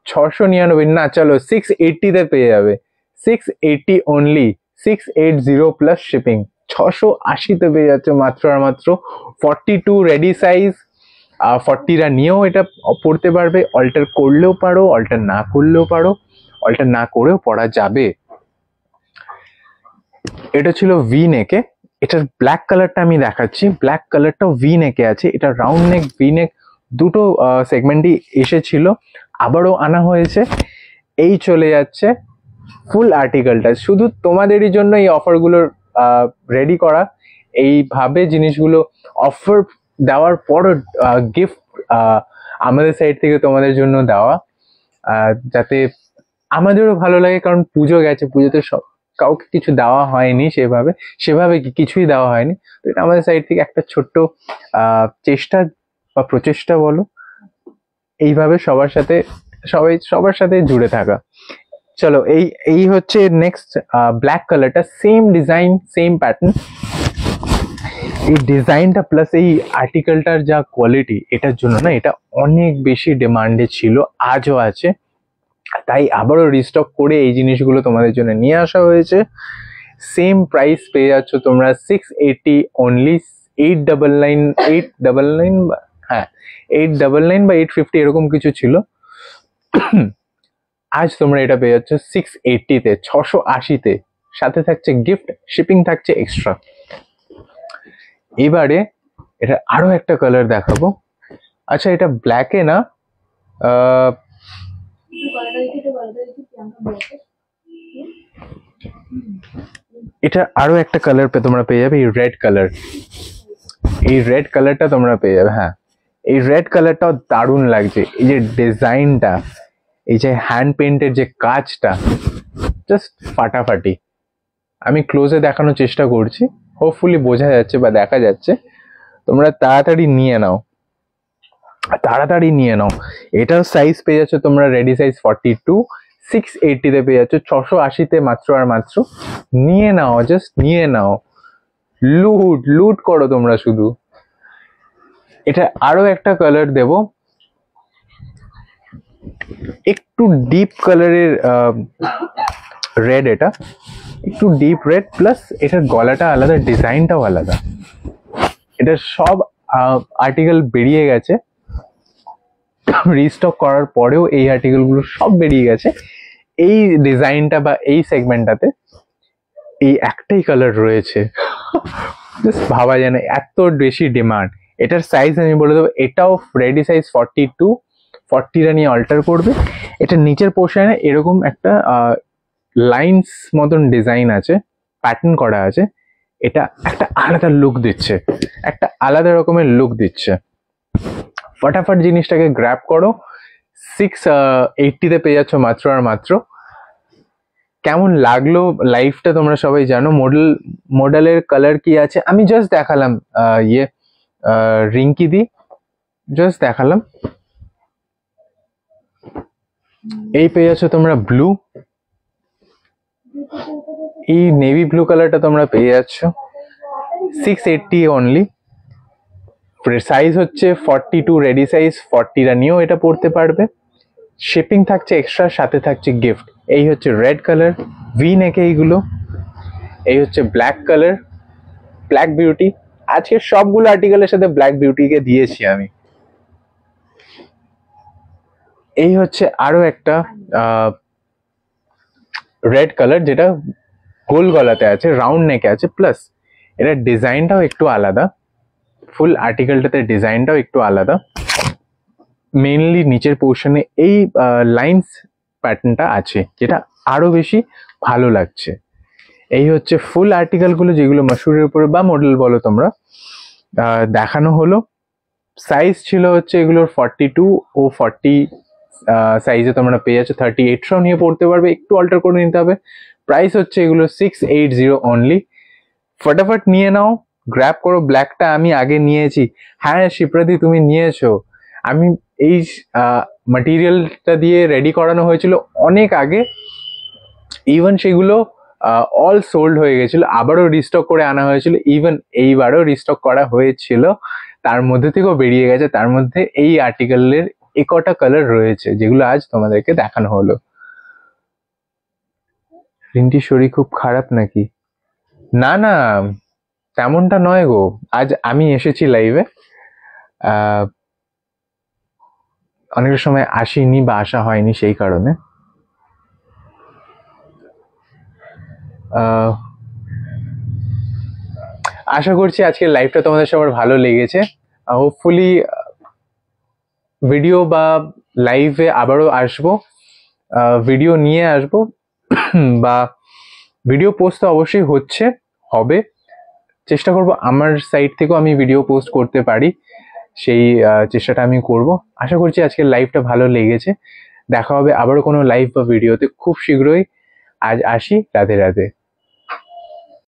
699 না, চলো 680 পেয়ে যাবে। 680 অনলি, 680 প্লাস শিপিং, 680 পেয়ে যাচ্ছে মাত্র আর মাত্র। 42 রেডি সাইজ, 40টা নিয়েও এটা পড়তে পারবে। অল্টার করলেও পারো, অল্টার না করলেও পারো, অল্টার না করেও পড়া যাবে। এটা ছিল ভি নেকে। এটার ব্ল্যাক কালারটা আমি দেখাচ্ছি। ব্ল্যাক কালারটাও ভি নেকে আছে। এটা রাউন্ড নেক, ভি নেক দুটো সেগমেন্টই এসেছিল, আবারও আনা হয়েছে। এই চলে যাচ্ছে ফুল আর্টিকেলটা, শুধু তোমাদেরই জন্য এই অফারগুলোর রেডি করা, এইভাবে জিনিসগুলো অফার দেওয়ার পরও গিফট আমাদের সাইড থেকে তোমাদের জন্য দেওয়া, যাতে আমাদেরও ভালো লাগে। কারণ পুজো গেছে, পুজোতে সব কাউকে কিছু দেওয়া হয়নি, সেভাবে কিছুই দেওয়া হয়নি। তো এটা আমাদের সাইড থেকে একটা ছোট্ট চেষ্টা বা প্রচেষ্টা বলো, এইভাবে সবার সাথে জুড়ে থাকা। চলো, এই হচ্ছে নেক্সট ব্ল্যাক কালারটা, সেম ডিজাইন সেম প্যাটার্ন। এই ডিজাইনটা প্লাস এই আর্টিকেলটার যা কোয়ালিটি, এটার জন্য না এটা অনেক বেশি ডিমান্ডে ছিল, আজও আছে। তাই আবারও রিস্টক করে এই জিনিসগুলো তোমাদের জন্য নিয়ে আসা হয়েছে। সেম প্রাইস পেয়ে যাচ্ছ তোমরা 680 অনলি, 899 হ্যাঁ 899 বা 850 এরকম কিছু ছিল। আজ তোমরা এটা পেয়ে যাচ্ছ 680-তে, 680-তে, সাথে থাকছে গিফট, শিপিং থাকছে এক্সট্রা। এবারে এটা আরো একটা কালার দেখাবো। আচ্ছা, এটা ব্ল্যাকে না, এটা আরো একটা কালার তোমরা পেয়ে যাবে, এই রেড কালার। এই রেড কালারটা তোমরা পেয়ে যাবে। হ্যাঁ, এই রেড কালারটাও দারুণ লাগছে। এই যে ডিজাইনটা, এই যে হ্যান্ড পেন্টের যে কাজটা, জাস্ট ফাটাফাটি। আমি ক্লোজে দেখানোর চেষ্টা করছি, হোপফুলি বোঝা যাচ্ছে বা দেখা যাচ্ছে। তোমরা তাড়াতাড়ি নিয়ে নাও, তাড়াতাড়ি নিয়ে নাও। এটার সাইজ পেয়ে যাচ্ছ তোমরা রেডি সাইজ 42, 680-তে পেয়ে যাচ্ছ, 680-তে মাত্র আর মাত্র। নিয়ে নাও, জাস্ট নিয়ে নাও, লুট করো তোমরা শুধু। এটা আরো একটা কালার দেব, একটু ডিপ কালারের রেড। এটা একটু ডিপ রেড, প্লাস এটার গলাটা আলাদা, ডিজাইনটাও আলাদা। এটা সব আর্টিকেল বেরিয়ে গেছে, রিস্টক করার পরেও এই আর্টিকেল গুলো সব বেরিয়ে গেছে। এই ডিজাইনটা বা এই সেগমেন্টটাতে এই একটাই কালার রয়েছে। জাস্ট ভাবা যায় না, এত বেশি ডিমান্ড। এটার সাইজ আমি বলে দেবো, এটাও রেডি সাইজ 42, 40টা নিয়ে অল্টার করবে। এটা নিচের পোর্শনে এরকম একটা লাইন্স মতন ডিজাইন আছে, প্যাটার্ন করা আছে। এটা একটা আলাদা লুক দিচ্ছে, একটা আলাদা রকমের লুক দিচ্ছে। ফটাফট জিনিসটাকে গ্র্যাব করো। 680-তে পেয়ে যাচ্ছ মাত্র আর মাত্র। কেমন লাগলো লাইভটা তোমরা সবাই জানো। মডেলের কালার কি আছে আমি জাস্ট দেখালাম, রিঙ্কি দি জাস্ট দেখালাম। এই পেয়ে যাচ্ছ তোমরা ব্লু, এই নেভি ব্লু কালারটা তোমরা পেয়ে যাচ্ছ 680 অনলি। সাইজ হচ্ছে 42, রেডি সাইজ 40টা নিয়েও এটা পড়তে পারবে। শিপিং থাকছে এক্সট্রা, সাথে থাকছে গিফট। এই হচ্ছে রেড কালার, ভি নেকে এইগুলো। এই হচ্ছে ব্ল্যাক কালার, ব্ল্যাক বিউটি। আজকে সবগুলো আর্টিকেলের সাথে ব্ল্যাক বিউটিকে দিয়েছি আমি। এই হচ্ছে আরো একটা রেড কালার, যেটা গোল গলাতে আছে, রাউন্ড নেকে আছে, প্লাস এটা ডিজাইনটাও একটু আলাদা। ফুল আর্টিকেলটাতে ডিজাইনটাও একটু আলাদা। মেইনলি নিচের পোর্শনে এই লাইন্স প্যাটার্নটা আছে, যেটা আরো বেশি ভালো লাগছে। এই হচ্ছে ফুল আর্টিকেলগুলো, যেগুলো মাশরুরের উপরে বা মডেল বলো তোমরা, দেখানো হলো। সাইজ ছিল হচ্ছে এগুলোর 42 ও 40 সাইজে তোমরা পেয়ে যাচ্ছ। 38টাও নিয়ে পড়তে পারবে, একটু অল্টার করে নিতে হবে। প্রাইস হচ্ছে এগুলো 680 অনলি। ফটাফট নিয়ে নাও, গ্র্যাব করো। ব্ল্যাকটা আমি আগে নিয়েছি। হ্যাঁ শিপ্রাদি, তুমি নিয়েছো। আমি এই মাটেরিয়ালটা দিয়ে রেডি করানো হয়েছিল অনেক আগে, ইভেন সেগুলো অল সোল্ড হয়ে গেছিল, আবারও রিস্টক করে আনা হয়েছিল। ইভেন এইবারও রিস্টক করা হয়েছিল, তার মধ্যে থেকেও বেরিয়ে গেছে। তার মধ্যে এই আর্টিকেলের একটা কালার রয়েছে, যেগুলো আজ তোমাদেরকে দেখানো হলো। রিন্টির শরীর খুব খারাপ নাকি? না না, তেমনটা নয় গো। আজ আমি এসেছি লাইভে, অনেক সময় আসিনি বা আসা হয়নি, সেই কারণে। আশা করছি আজকের লাইভটা তোমাদের সবার ভালো লেগেছে। হোপফুলি ভিডিও বা লাইভে আবারও আসবো, ভিডিও নিয়ে আসবো বা ভিডিও পোস্ট তো অবশ্যই হচ্ছে। হবে। চেষ্টা করব আমার সাইড থেকেও আমি ভিডিও পোস্ট করতে পারি, সেই চেষ্টাটা আমি করব। আশা করছি আজকের লাইভটা ভালো লেগেছে। দেখা হবে আবারও কোনো লাইভ বা ভিডিওতে খুব শীঘ্রই। আজ আসি, রাধে রাধে।